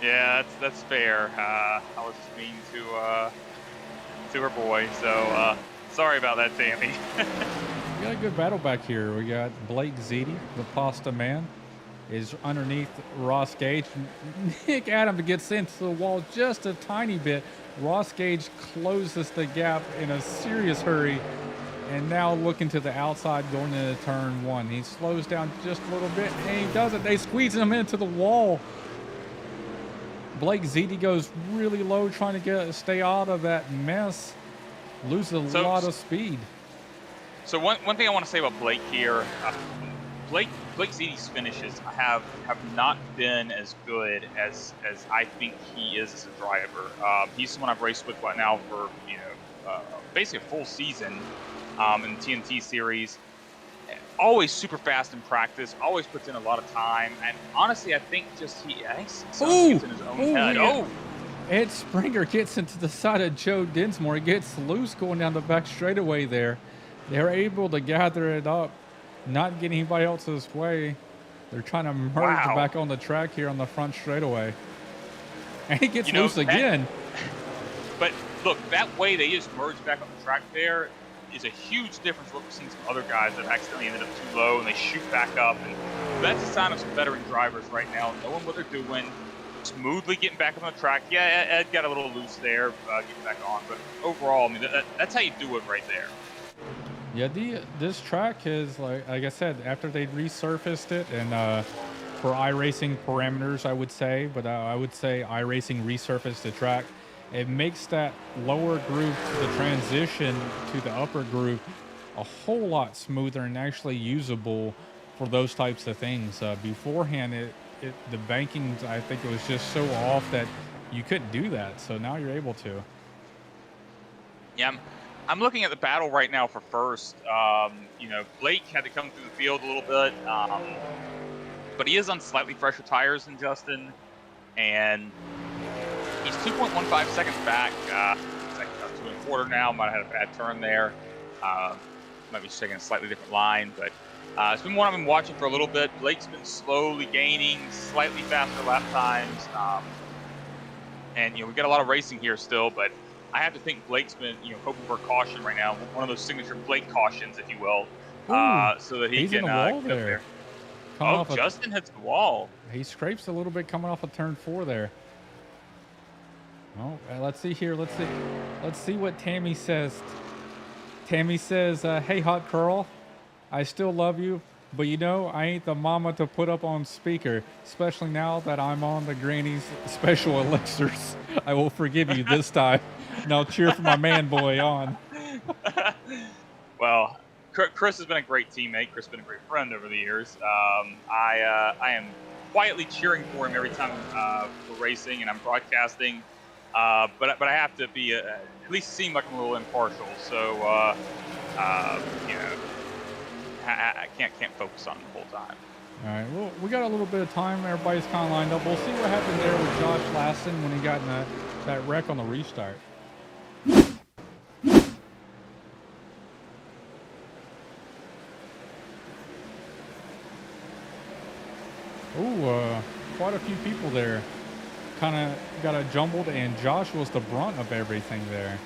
Yeah, that's fair. I was just mean to her boy, so sorry about that, Tammy. We got a good battle back here. We got Blake Ziti, the Pasta Man, is underneath Ross Gage. Nick Adams gets into the wall just a tiny bit. Ross Gage closes the gap in a serious hurry. And now looking to the outside going into turn 1. He slows down just a little bit, and he doesn't. They squeeze him into the wall. Blake Ziti goes really low trying to stay out of that mess. Loses a lot of speed. So one thing I want to say about Blake here, Blake Ziti's finishes have not been as good as I think he is as a driver. He's someone I've raced with right now for basically a full season. In the TNT series, always super fast in practice, always puts in a lot of time, and honestly, I think he gets in his own head. Yeah. Ed Springer gets into the side of Joe Dinsmore. He gets loose going down the back straightaway there. They're able to gather it up, not get anybody else's way. They're trying to merge back on the track here on the front straightaway. And he gets loose again. But look, that way they just merge back on the track there is a huge difference what we've seen some other guys that accidentally ended up too low and they shoot back up. And that's a sign of some veteran drivers right now, knowing what they're doing, smoothly getting back on the track. Yeah, Ed got a little loose there, getting back on. But overall, I mean, that's how you do it right there. Yeah, this track is, like I said, after they resurfaced it, and for iRacing parameters, I would say, but I would say iRacing resurfaced the track. It makes that lower groove to the transition to the upper groove a whole lot smoother and actually usable for those types of things. Beforehand, the banking, I think it was just so off that you couldn't do that. So now you're able to. Yeah, I'm looking at the battle right now for first. Blake had to come through the field a little bit, but he is on slightly fresher tires than Justin, and he's 2.15 seconds back. It's like 2 1/4 now. Might have had a bad turn there. Might be taking a slightly different line, but it's been one I've been watching for a little bit. Blake's been slowly gaining slightly faster lap times, and we've got a lot of racing here still. But I have to think Blake's been, hoping for a caution right now, one of those signature Blake cautions, if you will, Ooh, so that he he's can in the wall get up there. Oh, Justin hits the wall. He scrapes a little bit coming off of turn 4 there. Oh, let's see here. Let's see what Tammy says. Tammy says, "Hey, hot curl, I still love you, but I ain't the mama to put up on speaker, especially now that I'm on the granny's special elixirs. I will forgive you this time. Now cheer for my man boy on." Well, Chris has been a great teammate. Chris has been a great friend over the years. I am quietly cheering for him every time we're racing and I'm broadcasting. But I have to be at least seem like I'm a little impartial. So I can't focus on him the whole time. All right, well, we got a little bit of time. Everybody's kind of lined up. We'll see what happened there with Josh Lassen when he got in that wreck on the restart. Ooh, quite a few people there. Kind of got it jumbled, and Josh was the brunt of everything there.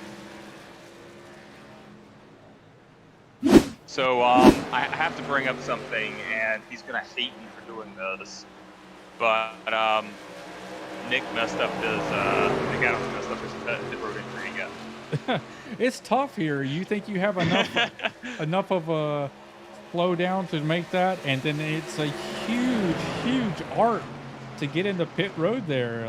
So I have to bring up something, and he's going to hate me for doing this. But Nick Adams messed up his pit road injury again. It's tough here. You think you have enough of a flow down to make that, and then it's a huge art to get into pit road there.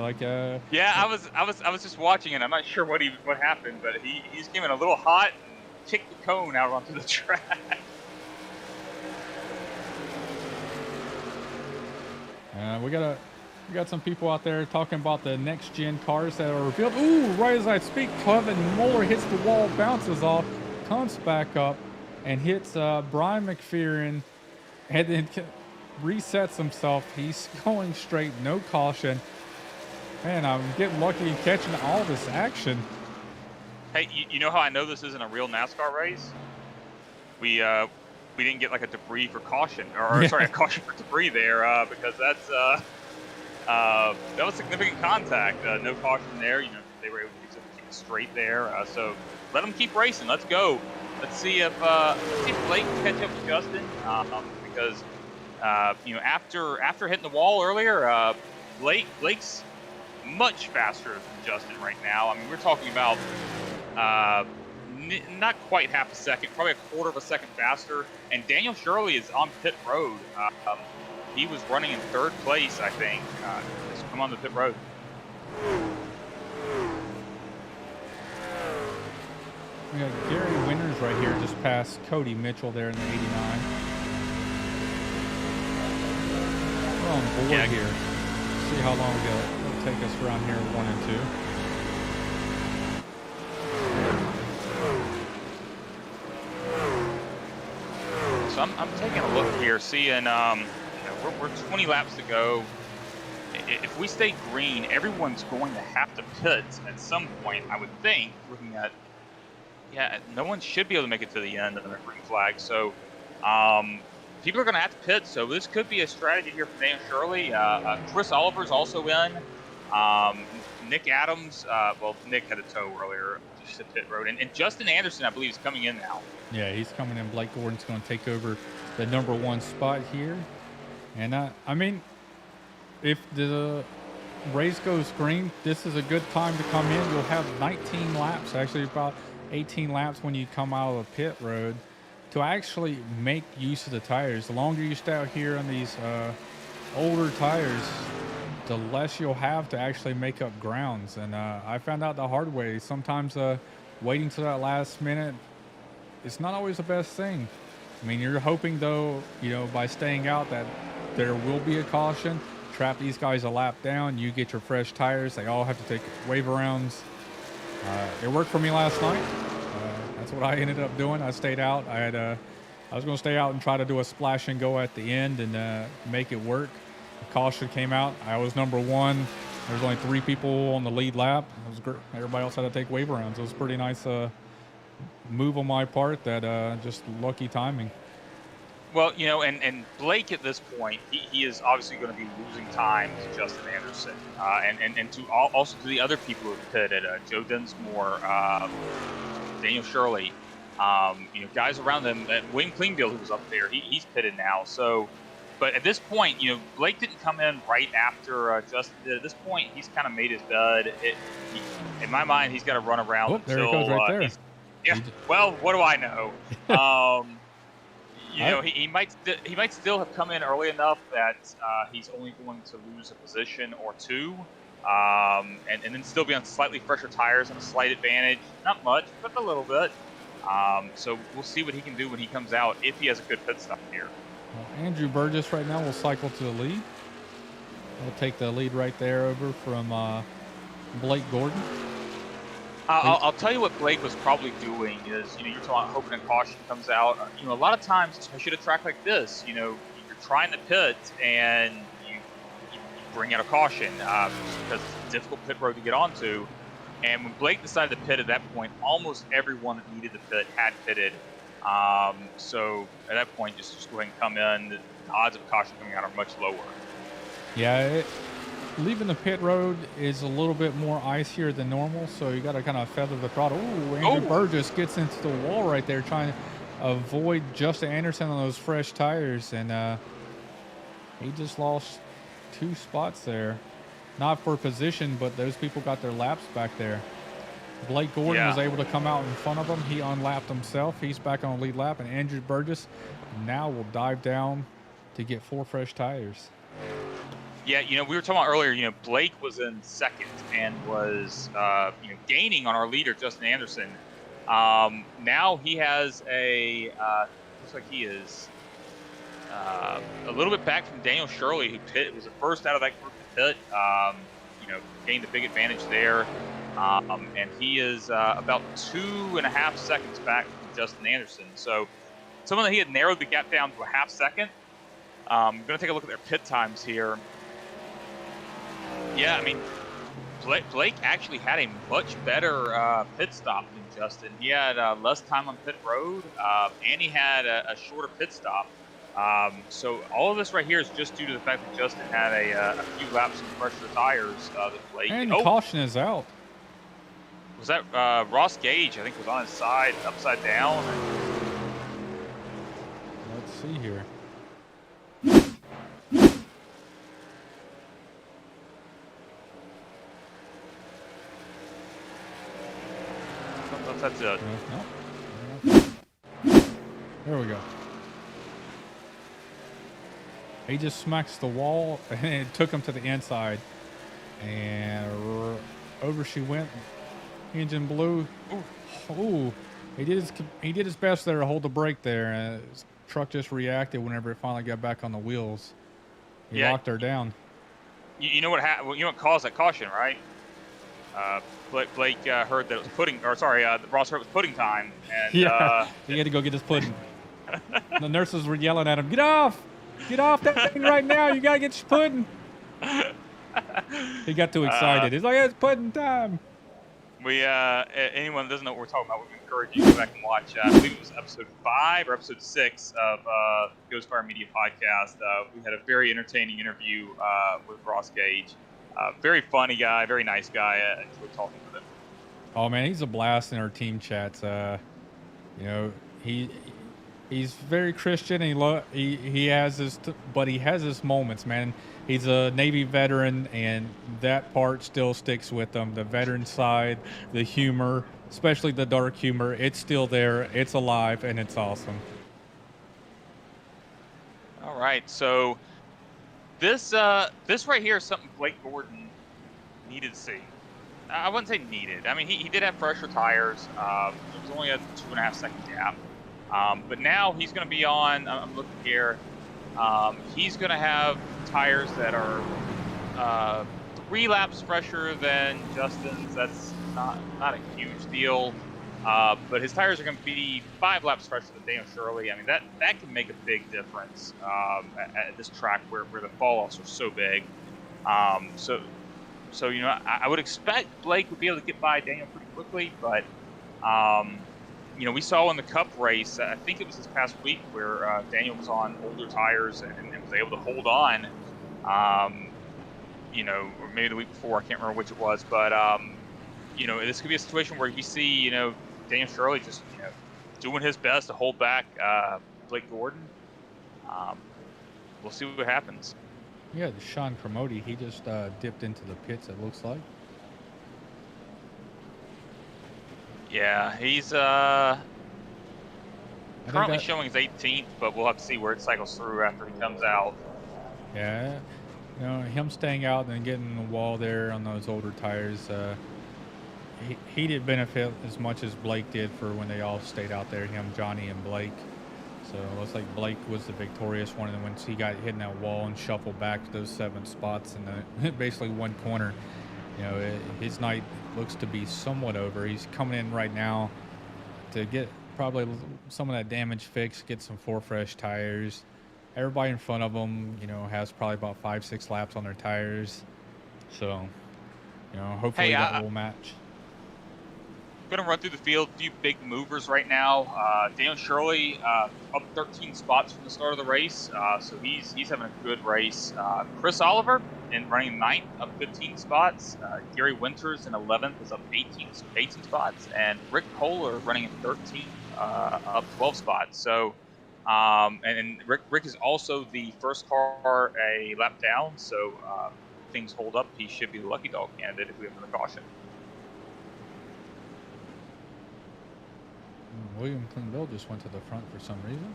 Yeah, I was just watching it. I'm not sure what happened, but he's giving a little hot and kicked the cone out onto the track. We got some people out there talking about the next gen cars that are revealed. Ooh, right as I speak, Kevin Muller hits the wall, bounces off, comes back up, and hits Brian McPherson, and then resets himself. He's going straight, no caution. Man, I'm getting lucky in catching all this action. Hey, you know how I know this isn't a real NASCAR race? We didn't get like a debris for caution, sorry, a caution for debris there, because that was significant contact. No caution there. They were able to keep it straight there. So let them keep racing. Let's go. Let's see if Blake can catch up with Justin, because after hitting the wall earlier, Blake's much faster than Justin right now. I mean, we're talking about not quite half a second, probably a quarter of a second faster. And Daniel Shirley is on pit road. He was running in 3rd place, I think. Just come on the pit road. We got Gary Winters right here, just past Cody Mitchell there in the 89. We're on board here. See how long it'll take us around here, 1 and 2. So I'm taking a look here, seeing we're 20 laps to go. If we stay green, everyone's going to have to pit at some point, I would think, looking at, no one should be able to make it to the end of the green flag. So people are going to have to pit. So this could be a strategy here for Dan Shirley. Chris Oliver's also in. Nick Adams, Nick had a tow earlier, just hit pit road. And Justin Anderson, I believe, is coming in now. Yeah, he's coming in. Blake Gordon's going to take over the #1 spot here. And I mean, if the race goes green, this is a good time to come in. You'll have 19 laps, actually about 18 laps when you come out of the pit road, to actually make use of the tires. The longer you stay out here on these older tires, the less you'll have to actually make up grounds. And I found out the hard way. Sometimes waiting till that last minute, it's not always the best thing. I mean, you're hoping, though, by staying out, that there will be a caution. Trap these guys a lap down. You get your fresh tires. They all have to take wave arounds. It worked for me last night. That's what I ended up doing. I stayed out. I was going to stay out and try to do a splash and go at the end and make it work. The caution came out. I was #1. There was only 3 people on the lead lap. It was great. Everybody else had to take wave arounds. It was a pretty nice move on my part. That just lucky timing. Well, and Blake at this point, he is obviously going to be losing time to Justin Anderson, and to also to the other people who have pitted, Joe Dinsmore, Daniel Shirley, guys around them. William Klingbeil, who was up there, he's pitted now. So, but at this point, Blake didn't come in right after Justin did. At this point, he's kind of made his bed. In my mind, he's got to run around until there he goes right there. Yeah. Well, what do I know? He might still have come in early enough that he's only going to lose a position or two, and then still be on slightly fresher tires and a slight advantage. Not much, but a little bit. So we'll see what he can do when he comes out, if he has a good pit stop here. Well, Andrew Burgess right now will cycle to the lead. He'll take the lead right there over from Blake Gordon. I'll tell you what Blake was probably doing is, you're talking about hoping a caution comes out. A lot of times, especially at a track like this, you're trying to pit and you bring out a caution because it's a difficult pit road to get onto. And when Blake decided to pit at that point, almost everyone that needed to pit had pitted. So at that point, just go ahead and come in. The odds of caution coming out are much lower. Yeah, leaving the pit road is a little bit more icier than normal, so you got to kind of feather the throttle. Ooh, Andrew Burgess gets into the wall right there, trying to avoid Justin Anderson on those fresh tires, and he just lost 2 spots there. Not for position, but those people got their laps back there. Blake Gordon was able to come out in front of him. He unlapped himself. He's back on the lead lap, and Andrew Burgess now will dive down to get 4 fresh tires. Yeah, we were talking about earlier, Blake was in second and was, gaining on our leader, Justin Anderson. Now he has looks like he is a little bit back from Daniel Shirley, who was the first out of that group to pit. Gained a big advantage there. And he is about 2.5 seconds back from Justin Anderson. So someone that he had narrowed the gap down to a half second. I'm going to take a look at their pit times here. Yeah, Blake actually had a much better pit stop than Justin. He had less time on pit road, and he had a shorter pit stop. So all of this right here is just due to the fact that Justin had a few laps of fresher tires than Blake. And caution is out. Was that Ross Gage? I think was on his side, upside down. Let's see here. That's it. There we go. He just smacks the wall and it took him to the inside. And over she went. Engine blew. Ooh. He did his best there to hold the brake there. And his truck just reacted whenever it finally got back on the wheels. He locked her down. You know what happened? You know what caused that caution, right? Blake heard that it was pudding, or sorry, Ross heard it was pudding time, and he had to go get his pudding. The nurses were yelling at him, "Get off that thing right now! You gotta get your pudding." He got too excited. He's like, "It's pudding time." Anyone that doesn't know what we're talking about, we encourage you to go back and watch. I believe it was episode 5 or episode 6 of Ghost Fire Media Podcast. We had a very entertaining interview with Ross Gage. Very funny guy, very nice guy. I enjoyed talking with him. Oh man, he's a blast in our team chats. He's very Christian. He has his moments, man. He's a Navy veteran, and that part still sticks with him. The veteran side, the humor, especially the dark humor, it's still there. It's alive, and it's awesome. All right, so this right here is something Blake Gordon needed to see. I wouldn't say needed. I mean, he did have fresher tires. It was only a 2.5 second gap. But now he's going to be on, I'm looking here, he's going to have tires that are 3 laps fresher than Justin's. That's not a huge deal. But his tires are going to be 5 laps fresher than Daniel Shirley. I mean, that can make a big difference at this track where the fall-offs are so big. So I would expect Blake would be able to get by Daniel pretty quickly, but you know, we saw in the Cup race, I think it was this past week, where Daniel was on older tires and was able to hold on. You know, or maybe the week before, I can't remember which it was, but you know, this could be a situation where we see, you know, Daniel Shirley just, you know, doing his best to hold back Blake Gordon. We'll see what happens. Yeah, Sean Cremoti, he just dipped into the pits, it looks like. Yeah, he's currently showing his 18th, but we'll have to see where it cycles through after he comes out. Yeah, you know, him staying out and then getting in the wall there on those older tires, he didn't benefit as much as Blake did for when they all stayed out there, him, Johnny, and Blake. So it looks like Blake was the victorious one, and once he got hit in that wall and shuffled back to those 7 spots in basically one corner, you know, his night looks to be somewhat over. He's coming in right now to get probably some of that damage fixed, get some 4 fresh tires. Everybody in front of him, you know, has probably about 5-6 laps on their tires. So, you know, hopefully that will match. Going to run through the field, a few big movers right now. Daniel Shirley up 13 spots from the start of the race, so he's having a good race. Chris Oliver in running 9th, up 15 spots. Gary Winters in 11th is up 18 spots, and Rick Kohler running in 13th, up 12 spots. So, and Rick is also the first car a lap down, so things hold up. He should be the lucky dog candidate if we have another caution. William Clinville just went to the front for some reason.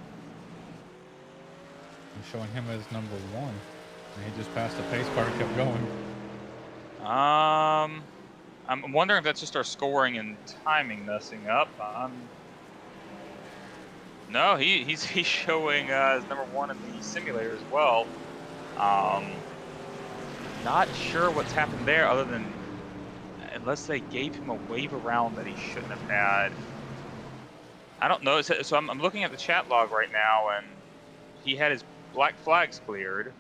I'm showing him as number 1. And he just passed the pace car and kept going. I'm wondering if that's just our scoring and timing messing up. No, he's showing as number 1 in the simulator as well. Not sure what's happened there other than unless they gave him a wave around that he shouldn't have had. I don't know. So I'm looking at the chat log right now, and he had his black flags cleared.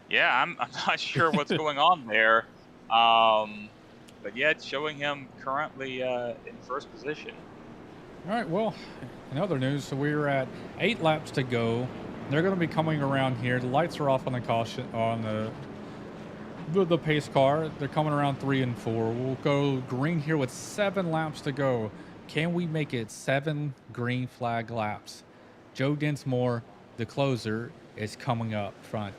Yeah, I'm not sure what's going on there. But yeah, it's showing him currently in first position. All right, well, in other news, so we're at 8 laps to go. They're going to be coming around here. The lights are off on the caution, on the pace car. They're coming around 3 and 4. We'll go green here with 7 laps to go. Can we make it 7 green flag laps? Joe Dinsmore, the closer, is coming up front.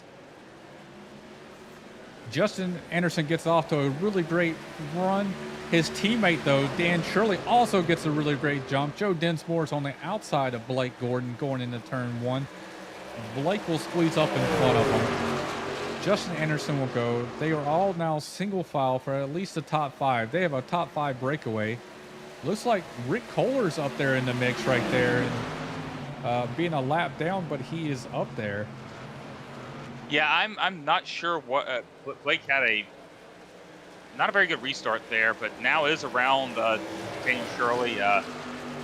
Justin Anderson gets off to a really great run. His teammate, though, Dan Shirley, also gets a really great jump. Joe Dinsmore is on the outside of Blake Gordon going into turn 1. Blake will squeeze up in front of him. Justin Anderson will go. They are all now single file for at least the top 5. They have a top 5 breakaway. Looks like Rick Kohler's up there in the mix right there, and being a lap down, but he is up there. Yeah, I'm not sure what Blake had not a very good restart there, but now is around Daniel Shirley.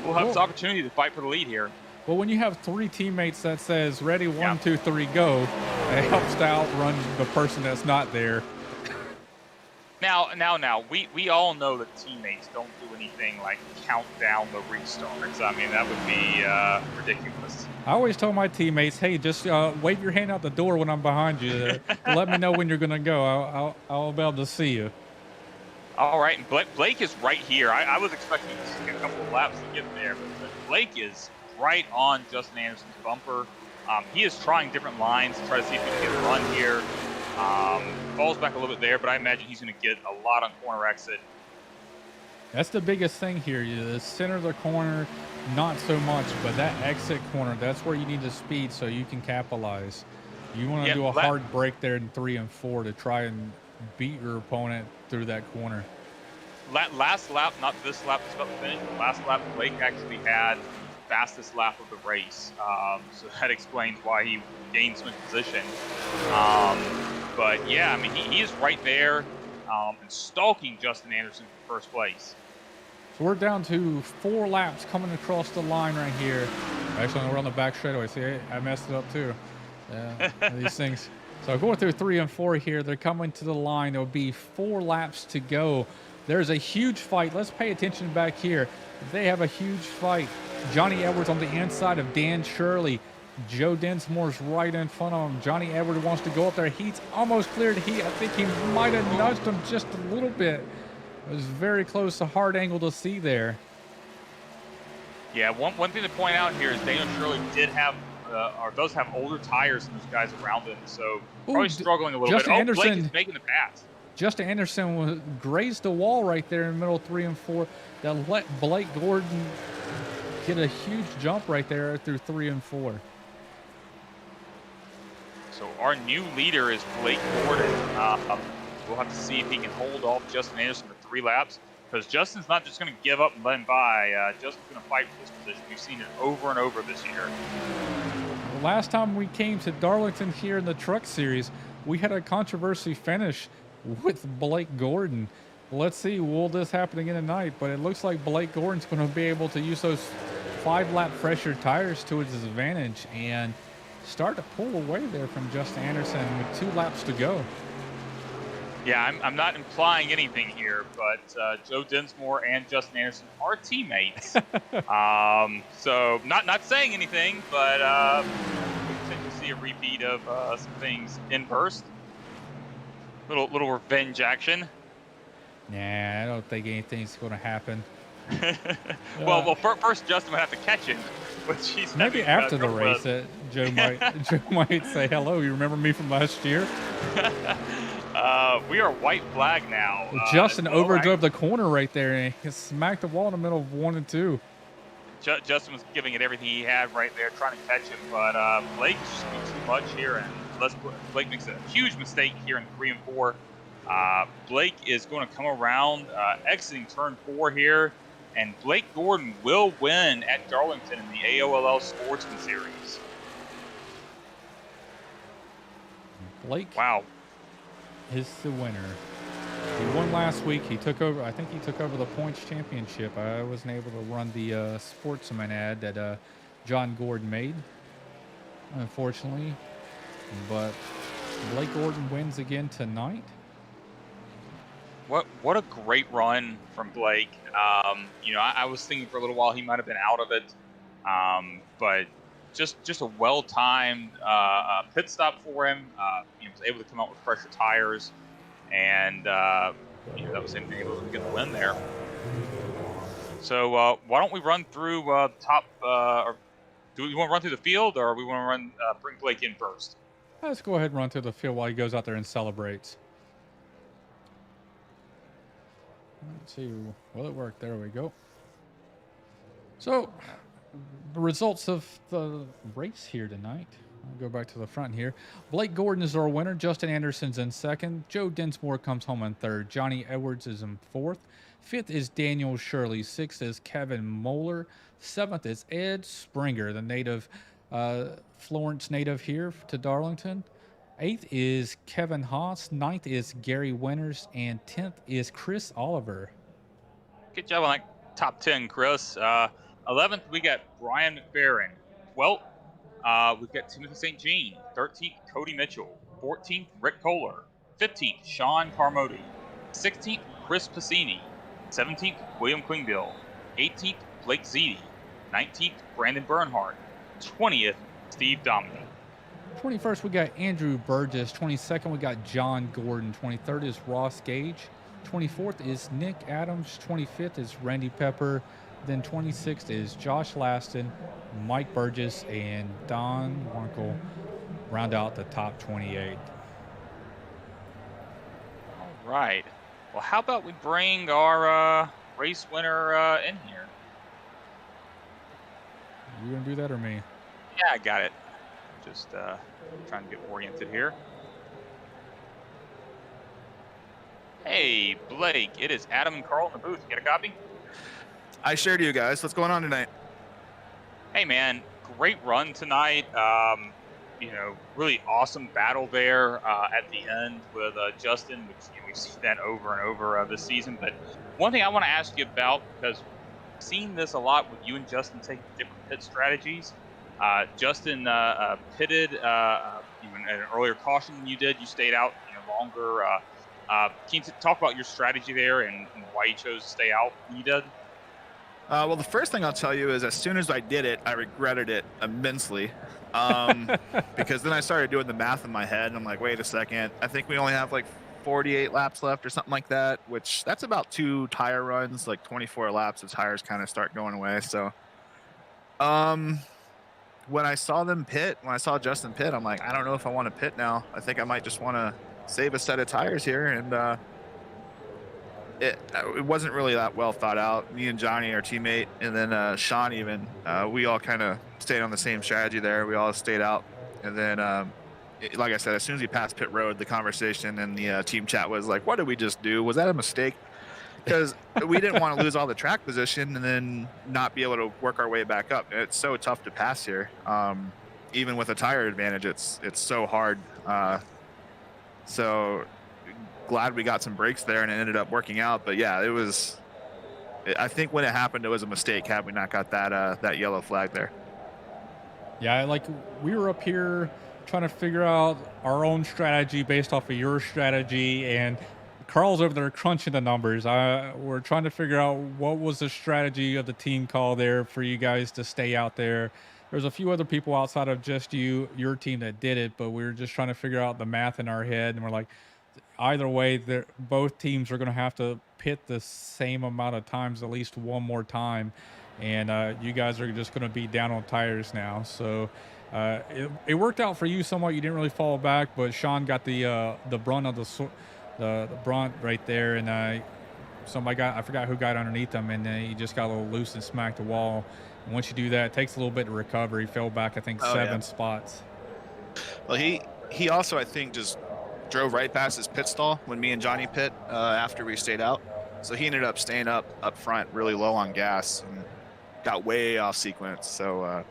We'll have this opportunity to fight for the lead here. Well, when you have 3 teammates that says ready, 1, 2, 3, go, it helps to outrun the person that's not there. Now, we all know that teammates don't do anything like count down the restarts. I mean, that would be ridiculous. I always tell my teammates, hey, just wave your hand out the door when I'm behind you. To let me know when you're going to go. I'll be able to see you. All right, and Blake is right here. I was expecting to take a couple of laps to get there, but Blake is right on Justin Anderson's bumper. He is trying different lines to try to see if he can get a run here. Falls back a little bit there, but I imagine he's going to get a lot on corner exit. That's the biggest thing here. The center of the corner, not so much, but that exit corner, that's where you need the speed so you can capitalize. You want to do a hard break there in 3 and 4 to try and beat your opponent through that corner. Last lap, not this lap that's about to finish, but last lap, Blake actually had the fastest lap of the race. So that explains why he gained some position. But yeah, I mean, he is right there and stalking Justin Anderson for first place. So we're down to 4 laps coming across the line right here. Actually, we're on the back straightaway. See, I messed it up too. These things. So going through 3 and 4 here, they're coming to the line. There'll be 4 laps to go. There's a huge fight. Let's pay attention back here. They have a huge fight. Johnny Edwards on the inside of Dan Shirley. Joe Dinsmore's right in front of him. Johnny Edwards wants to go up there. He's almost cleared. I think he might have nudged him just a little bit. It was very close, a hard angle to see there. Yeah, one thing to point out here is Daniel Shirley did have, or does have older tires than those guys around him, so probably struggling a little Justin bit. Anderson, Blake is making the pass. Justin Anderson grazed the wall right there in the middle 3 and 4. That let Blake Gordon get a huge jump right there through 3 and 4. So our new leader is Blake Gordon. We'll have to see if he can hold off Justin Anderson for 3 laps, because Justin's not just going to give up and let him by. Justin's going to fight for this position. We've seen it over and over this year. The last time we came to Darlington here in the Truck Series, we had a controversy finish with Blake Gordon. Let's see, will this happen again tonight? But it looks like Blake Gordon's going to be able to use those 5-lap fresher tires to his advantage and start to pull away there from Justin Anderson with 2 laps to go. Yeah, I'm not implying anything here, but Joe Dinsmore and Justin Anderson are teammates. So not saying anything, but we tend to see a repeat of some things in burst. Little revenge action. Nah, I don't think anything's going to happen. Well, first Justin would have to catch him, which he's maybe having, after the race. Joe might say, "Hello, you remember me from last year?" We are white flag now. Justin overdrove the corner right there and he smacked the wall in the middle of 1 and 2. Justin was giving it everything he had right there, trying to catch him, but Blake just too much here, and Blake makes a huge mistake here in 3 and 4. Blake is going to come around, exiting turn 4 here, and Blake Gordon will win at Darlington in the AOLL Sportsman Series. Blake, wow, is the winner. He won last week. He took over. I think he took over the points championship. I wasn't able to run the Sportsman ad that John Gordon made, unfortunately. But Blake Gordon wins again tonight. What a great run from Blake. I was thinking for a little while he might have been out of it, but just a well-timed pit stop for him. He was able to come out with fresher tires, and that was him being able to get the win there. So why don't we run through top? Or do we want to run through the field, or we want to run bring Blake in first? Let's go ahead and run through the field while he goes out there and celebrates. Let's see. Will it work? There we go. So, the results of the race here tonight. I'll go back to the front here. Blake Gordon is our winner. Justin Anderson's in second. Joe Dinsmore comes home in third. Johnny Edwards is in fourth. Fifth is Daniel Shirley. Sixth is Kevin Moeller. Seventh is Ed Springer, the native, Florence native here to Darlington. 8th is Kevin Haas. 9th is Gary Winters. And 10th is Chris Oliver. Good job on that top 10, Chris. 11th, we got Brian McFerrin. 12th, we've got Timothy St. Jean. 13th, Cody Mitchell. 14th, Rick Kohler. 15th, Sean Carmody. 16th, Chris Passini. 17th, William Klingbill. 18th, Blake Ziti. 19th, Brandon Bernhardt. 20th, Steve Dominic. 21st, we got Andrew Burgess. 22nd, we got John Gordon. 23rd is Ross Gage. 24th is Nick Adams. 25th is Randy Pepper. Then 26th is Josh Laston, Mike Burgess, and Don Warnkel round out the top 28. All right. Well, how about we bring our race winner in here? You gonna do that or me? Yeah, I got it. Just trying to get oriented here. Hey, Blake, it is Adam and Carl in the booth. You got a copy? I sure do, guys. What's going on tonight? Hey, man, great run tonight. Really awesome battle there at the end with Justin, which we've seen that over and over this season. But one thing I want to ask you about, because I've seen this a lot with you and Justin taking different pit strategies. Justin pitted in an earlier caution than you did. You stayed out longer Can you talk about your strategy there and why you chose to stay out when you did? Well, the first thing I'll tell you is as soon as I did it, I regretted it immensely. Because then I started doing the math in my head, and I'm like, wait a second. I think we only have like 48 laps left or something like that, which that's about 2 tire runs, like 24 laps. The tires kind of start going away. So when I saw Justin pit, I'm like, I don't know if I want to pit now. I think I might just want to save a set of tires here. And it wasn't really that well thought out. Me and Johnny, our teammate, and then Sean even, we all kind of stayed on the same strategy there. We all stayed out. And then, like I said, as soon as he passed pit road, the conversation in the team chat was like, what did we just do? Was that a mistake? Because we didn't want to lose all the track position and then not be able to work our way back up. It's so tough to pass here. Even with a tire advantage, it's so hard. So glad we got some breaks there and it ended up working out. But yeah, I think when it happened, it was a mistake had we not got that yellow flag there. Yeah, like we were up here trying to figure out our own strategy based off of your strategy, and Carl's over there crunching the numbers. We're trying to figure out what was the strategy of the team call there for you guys to stay out there. There's a few other people outside of just your team that did it, but we were just trying to figure out the math in our head, and we're like, either way, both teams are going to have to pit the same amount of times, at least one more time. And you guys are just going to be down on tires now. So it worked out for you somewhat. You didn't really fall back, but Sean got the brunt of the brunt right there. And I forgot who got underneath him, and he just got a little loose and smacked the wall. And once you do that, it takes a little bit to recover. He fell back, I think, 7 spots. Well, he also, I think, just drove right past his pit stall when me and Johnny pit after we stayed out. So he ended up staying up front really low on gas and got way off sequence. So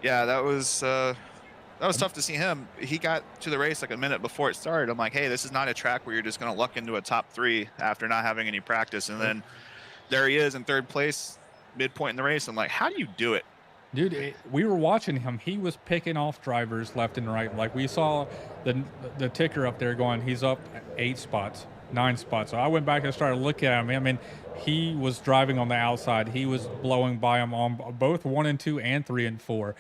yeah, that was tough to see him. He got to the race like a minute before it started. I'm like, hey, this is not a track where you're just going to luck into a top 3 after not having any practice. And then there he is in 3rd place, midpoint in the race. I'm like, how do you do it? Dude, we were watching him. He was picking off drivers left and right. Like we saw the ticker up there going, he's up 8 spots, 9 spots. So I went back and started looking at him. I mean, he was driving on the outside. He was blowing by him on both 1 and 2 and 3 and 4.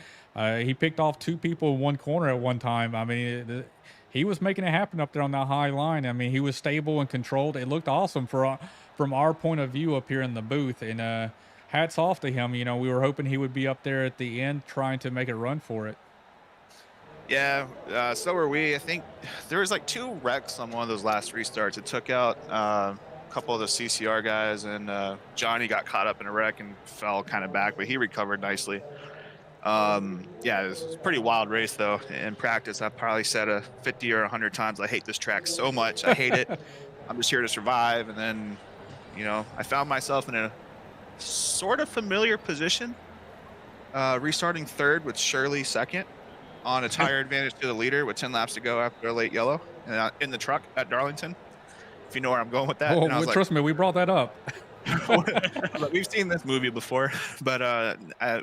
He picked off 2 people in one corner at one time. I mean, he was making it happen up there on that high line. I mean, he was stable and controlled. It looked awesome from our point of view up here in the booth. And hats off to him. You know, we were hoping he would be up there at the end trying to make a run for it. Yeah, so were we. I think there was like 2 wrecks on one of those last restarts. It took out a couple of the CCR guys, and Johnny got caught up in a wreck and fell kind of back, but he recovered nicely. Yeah, it was a pretty wild race, though. In practice, I probably said 50 or 100 times, I hate this track so much. I hate it. I'm just here to survive. And then, you know, I found myself in a sort of familiar position, restarting 3rd with Shirley 2nd on a tire advantage to the leader with 10 laps to go after a late yellow in the truck at Darlington, if you know where I'm going with that. Oh, trust me, we brought that up. We've seen this movie before, but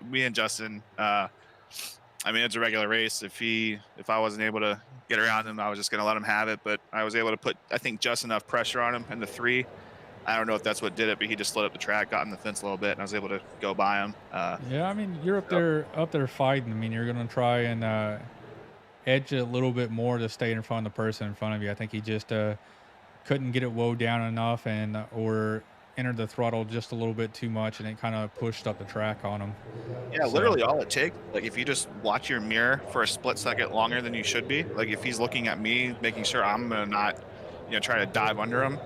me and Justin, I mean, it's a regular race. If I wasn't able to get around him, I was just going to let him have it. But I was able to put, I think, just enough pressure on him in the 3. I don't know if that's what did it, but he just slid up the track, got in the fence a little bit, and I was able to go by him. Yeah, I mean, you're up there fighting. I mean, you're going to try and edge it a little bit more to stay in front of the person in front of you. I think he just couldn't get it woe down enough or entered the throttle just a little bit too much, and it kind of pushed up the track on him. Yeah, literally all it takes, like if you just watch your mirror for a split second longer than you should be, like if he's looking at me, making sure I'm going to not, try to dive under him.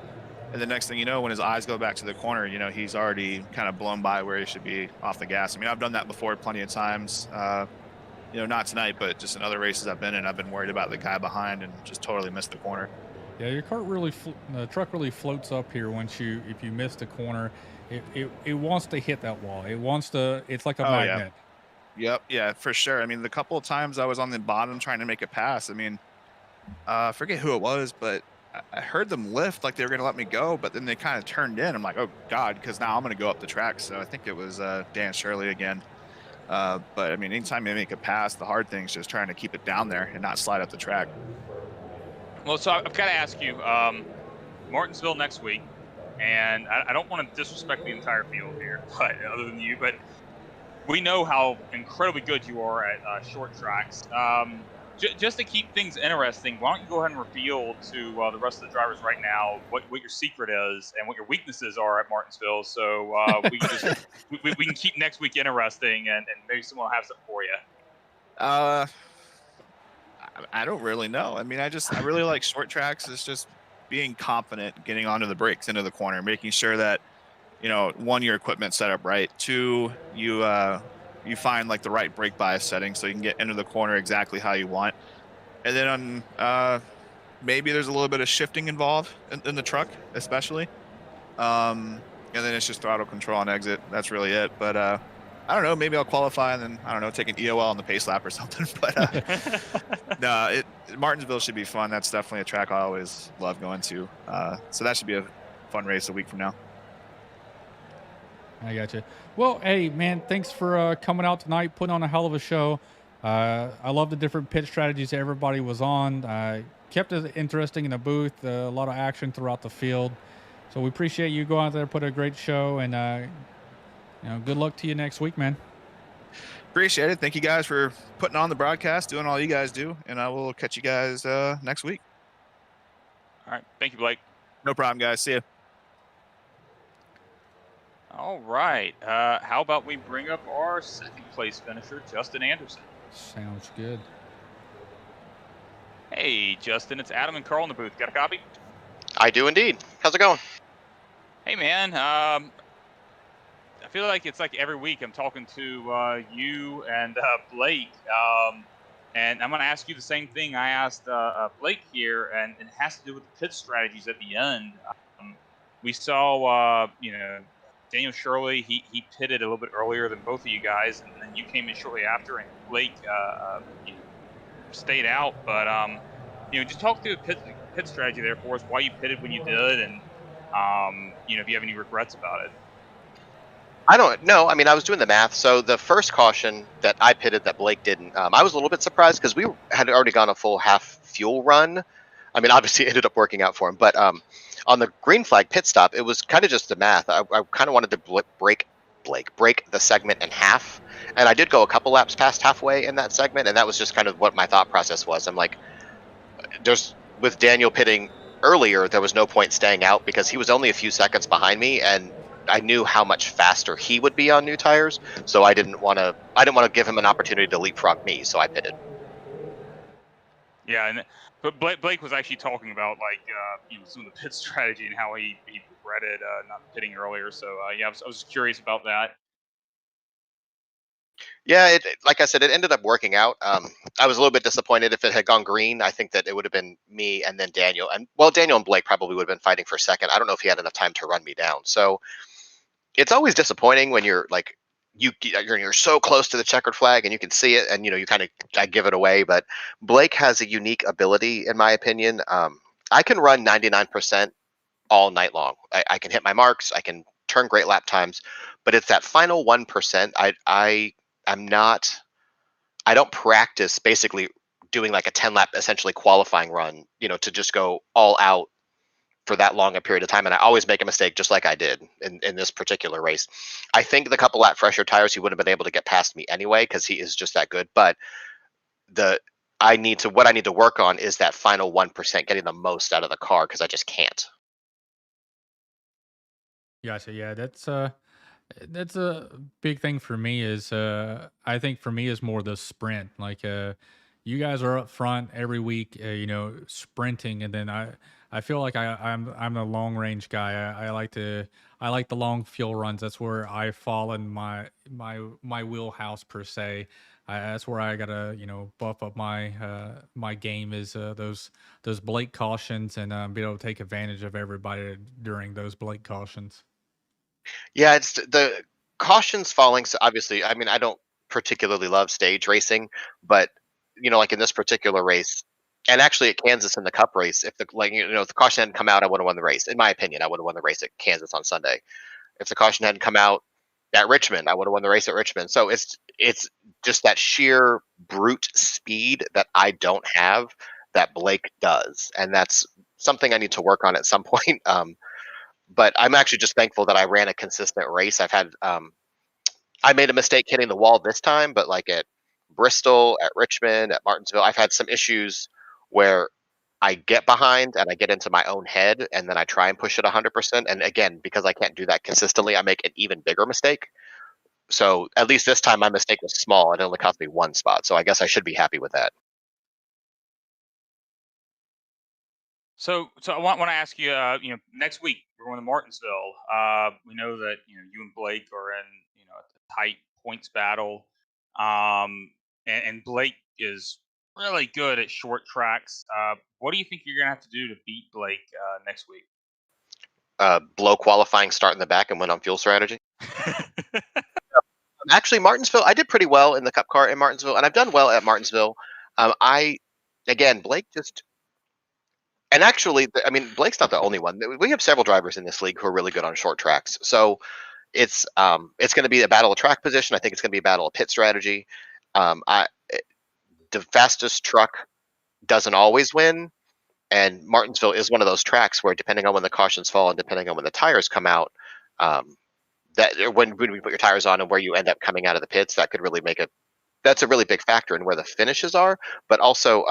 And the next thing you know, when his eyes go back to the corner, he's already kind of blown by where he should be off the gas. I mean, I've done that before plenty of times. Not tonight, but just in other races I've been in, I've been worried about the guy behind and just totally missed the corner. Yeah, your the truck really floats up here if you miss the corner. It wants to hit that wall. It's like a magnet. Yep, yeah, for sure. I mean, the couple of times I was on the bottom trying to make a pass, I mean, I forget who it was, but I heard them lift like they were going to let me go, but then they kind of turned in. I'm like, oh, God, because now I'm going to go up the track. So I think it was Dan Shirley again. But, I mean, anytime you make a pass, the hard thing is just trying to keep it down there and not slide up the track. Well, so I've got to ask you, Martinsville next week, and I don't want to disrespect the entire field here, but other than you, but we know how incredibly good you are at short tracks. Just to keep things interesting, why don't you go ahead and reveal to the rest of the drivers right now what your secret is and what your weaknesses are at Martinsville, so we can just we can keep next week interesting, and maybe someone will have something for you. I don't really know. I mean, I really like short tracks. It's just being confident, getting onto the brakes into the corner, making sure that, one, your equipment's set up right. Two, you find like the right brake bias setting so you can get into the corner exactly how you want. And then on maybe there's a little bit of shifting involved in the truck, especially. And then it's just throttle control on exit. That's really it. But I don't know. Maybe I'll qualify and then, I don't know, take an EOL on the pace lap or something. But no, Martinsville should be fun. That's definitely a track I always love going to. So that should be a fun race a week from now. I got you. Well, hey, man, thanks for coming out tonight, putting on a hell of a show. I love the different pit strategies everybody was on. Kept it interesting in the booth, a lot of action throughout the field. So we appreciate you going out there, put a great show, and good luck to you next week, man. Appreciate it. Thank you guys for putting on the broadcast, doing all you guys do, and I will catch you guys next week. All right. Thank you, Blake. No problem, guys. See you. All right. How about we bring up our second place finisher, Justin Anderson? Sounds good. Hey, Justin, it's Adam and Carl in the booth. Got a copy? I do indeed. How's it going? Hey, man. I feel like it's like every week I'm talking to you and Blake, and I'm going to ask you the same thing I asked Blake here, and it has to do with the pit strategies at the end. We saw, Daniel Shirley, he pitted a little bit earlier than both of you guys, and then you came in shortly after, and Blake stayed out. But just talk through the pit strategy there for us, why you pitted when you did, and if you have any regrets about it. I don't know. I mean, I was doing the math. So the first caution that I pitted that Blake didn't, I was a little bit surprised because we had already gone a full half fuel run. I mean, obviously it ended up working out for him, but on the green flag pit stop, it was kind of just the math. I kind of wanted to break the segment in half, and I did go a couple laps past halfway in that segment, and that was just kind of what my thought process was. I'm like, with Daniel pitting earlier, there was no point staying out because he was only a few seconds behind me, and I knew how much faster he would be on new tires, so I didn't want to give him an opportunity to leapfrog me, so I pitted. Yeah, but Blake was actually talking about some of the pit strategy and how he regretted not pitting earlier. So I was curious about that. Yeah, like I said, it ended up working out. I was a little bit disappointed if it had gone green. I think that it would have been me and then Daniel, Daniel and Blake probably would have been fighting for second. I don't know if he had enough time to run me down. So it's always disappointing when you're like you're so close to the checkered flag and you can see it, and I give it away. But Blake has a unique ability, in my opinion. I can run 99% all night long. I can hit my marks. I can turn great lap times, but it's that final 1%. I don't practice basically doing like a 10 lap essentially qualifying run, to just go all out for that long a period of time. And I always make a mistake, just like I did in this particular race. I think the couple lap fresher tires, he wouldn't have been able to get past me anyway, because he is just that good. But what I need to work on is that final 1%, getting the most out of the car, because I just can't. Gotcha. Yeah, that's a big thing for me. Is I think for me is more the sprint. Like you guys are up front every week, sprinting, and then I feel like I'm a long range guy. I like the long fuel runs. That's where I fall in my wheelhouse per se. That's where I gotta buff up my game, is those Blake cautions, and be able to take advantage of everybody during those Blake cautions. Yeah, it's the cautions falling. So obviously, I mean, I don't particularly love stage racing, but like in this particular race, and actually at Kansas in the Cup race, if the caution hadn't come out, I would have won the race. In my opinion, I would have won the race at Kansas on Sunday. If the caution hadn't come out at Richmond, I would have won the race at Richmond. So it's just that sheer brute speed that I don't have, that Blake does, and that's something I need to work on at some point. But I'm actually just thankful that I ran a consistent race. I made a mistake hitting the wall this time, but like at Bristol, at Richmond, at Martinsville, I've had some issues where I get behind and I get into my own head, and then I try and push it 100%. And again, because I can't do that consistently, I make an even bigger mistake. So at least this time, my mistake was small and it only cost me one spot. So I guess I should be happy with that. So I want to ask you, next week we're going to Martinsville. We know that you and Blake are in a tight points battle, and Blake is really good at short tracks. What do you think you're gonna have to do to beat Blake next week? Blow qualifying, start in the back, and win on fuel strategy. Actually, Martinsville, I did pretty well in the Cup car in Martinsville, and I've done well at Martinsville. Blake just, and actually, I mean, Blake's not the only one. We have several drivers in this league who are really good on short tracks. So it's going to be a battle of track position. I think it's going to be a battle of pit strategy. The fastest truck doesn't always win, and Martinsville is one of those tracks where, depending on when the cautions fall and depending on when the tires come out, that when we put your tires on and where you end up coming out of the pits, that could really that's a really big factor in where the finishes are. But also,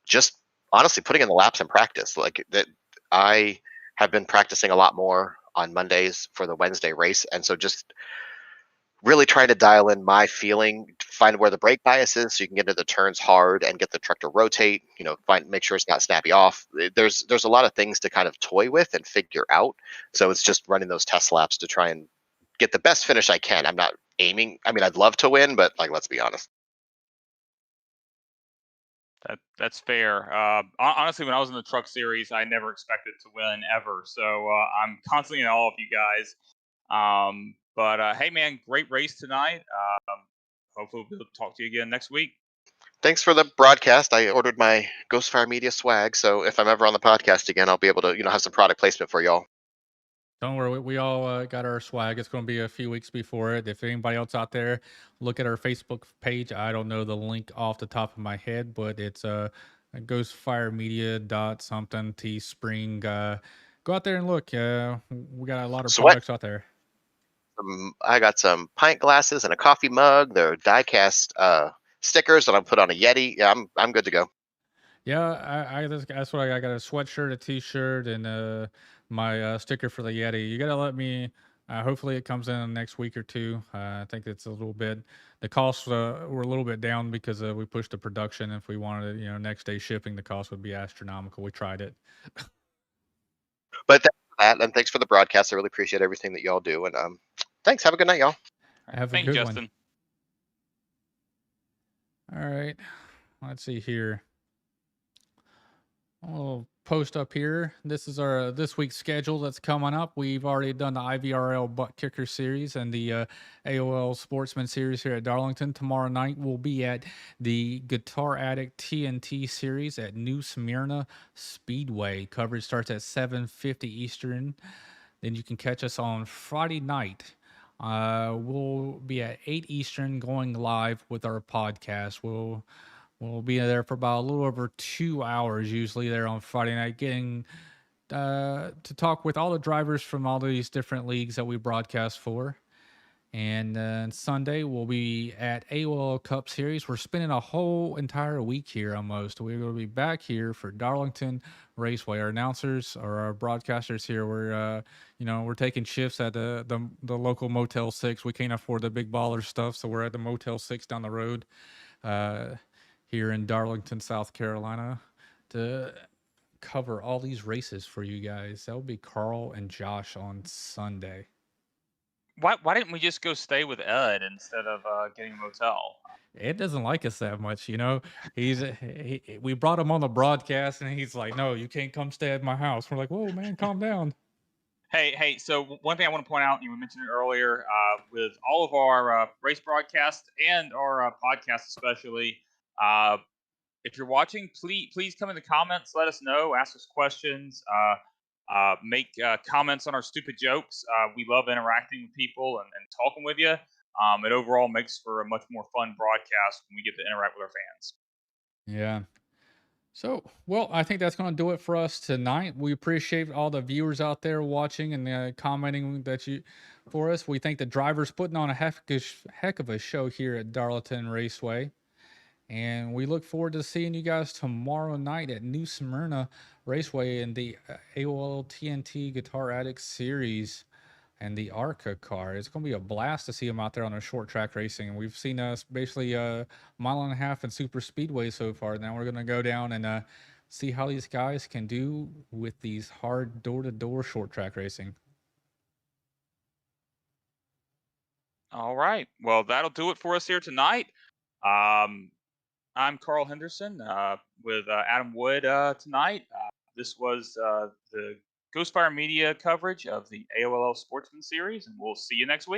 just honestly putting in the laps in practice, like that. I have been practicing a lot more on Mondays for the Wednesday race, and so just really trying to dial in my feeling, find where the brake bias is, so you can get into the turns hard and get the truck to rotate. Make sure it's not snappy off. There's a lot of things to kind of toy with and figure out. So it's just running those test laps to try and get the best finish I can. I'm not aiming. I mean, I'd love to win, but like, let's be honest. That's fair. Honestly, when I was in the truck series, I never expected to win ever. So I'm constantly in awe of you guys. But hey, man, great race tonight. Hopefully, we'll be able to talk to you again next week. Thanks for the broadcast. I ordered my Ghostfire Media swag, so if I'm ever on the podcast again, I'll be able to have some product placement for y'all. Don't worry, we all got our swag. It's going to be a few weeks before it. If anybody else out there, look at our Facebook page. I don't know the link off the top of my head, but it's ghostfiremedia something Teespring. Go out there and look. We got a lot of products out there. I got some pint glasses and a coffee mug. They're die-cast stickers that I put on a Yeti. Yeah, I'm good to go. Yeah, that's what I got. I got a sweatshirt, a t-shirt, and my sticker for the Yeti. You gotta let me. Hopefully, it comes in the next week or two. I think it's a little bit. The costs were a little bit down because we pushed the production. If we wanted it, next day shipping, the cost would be astronomical. We tried it. But thanks for that, and thanks for the broadcast. I really appreciate everything that y'all do. And thanks. Have a good night, y'all. Have a good Justin. one. All right. Let's see here. I'll post up here. This is our this week's schedule that's coming up. We've already done the IVRL Butt Kicker Series and the AOLL Sportsman Series here at Darlington. Tomorrow night we'll be at the Guitar Addict TNT Series at New Smyrna Speedway. Coverage starts at 7:50 Eastern. Then you can catch us on Friday night. We'll be at 8 Eastern going live with our podcast. We'll be there for about a little over 2 hours, usually there on Friday night, getting to talk with all the drivers from all these different leagues that we broadcast for. And Sunday, we'll be at AOLL Cup Series. We're spending a whole entire week here almost. We're going to be back here for Darlington Raceway. Our announcers or our broadcasters here, we're taking shifts at the local Motel 6. We can't afford the big baller stuff, so we're at the Motel 6 down the road. Here in Darlington, South Carolina, to cover all these races for you guys. That'll be Carl and Josh on Sunday. Why didn't we just go stay with Ed instead of getting a motel? Ed doesn't like us that much, we brought him on the broadcast, and he's like, "No, you can't come stay at my house." We're like, "Whoa, man, calm down." Hey, so one thing I want to point out, you mentioned it earlier, with all of our race broadcasts and our podcast especially, if you're watching, please come in the comments, let us know, ask us questions, make comments on our stupid jokes. We love interacting with people and talking with you. It overall makes for a much more fun broadcast when we get to interact with our fans. Yeah. So, well, I think that's going to do it for us tonight. We appreciate all the viewers out there watching and commenting that you for us. We thank the drivers putting on a heck of a show here at Darlington Raceway. And we look forward to seeing you guys tomorrow night at New Smyrna Raceway in the AOL TNT Guitar Addict Series and the ARCA car. It's going to be a blast to see them out there on a short track racing. And we've seen us basically a mile and a half in super speedway so far. Now we're going to go down and see how these guys can do with these hard door-to-door short track racing. All right. Well, that'll do it for us here tonight. I'm Carl Henderson with Adam Wood tonight. This was the Ghostfire Media coverage of the AOLL Sportsman series, and we'll see you next week.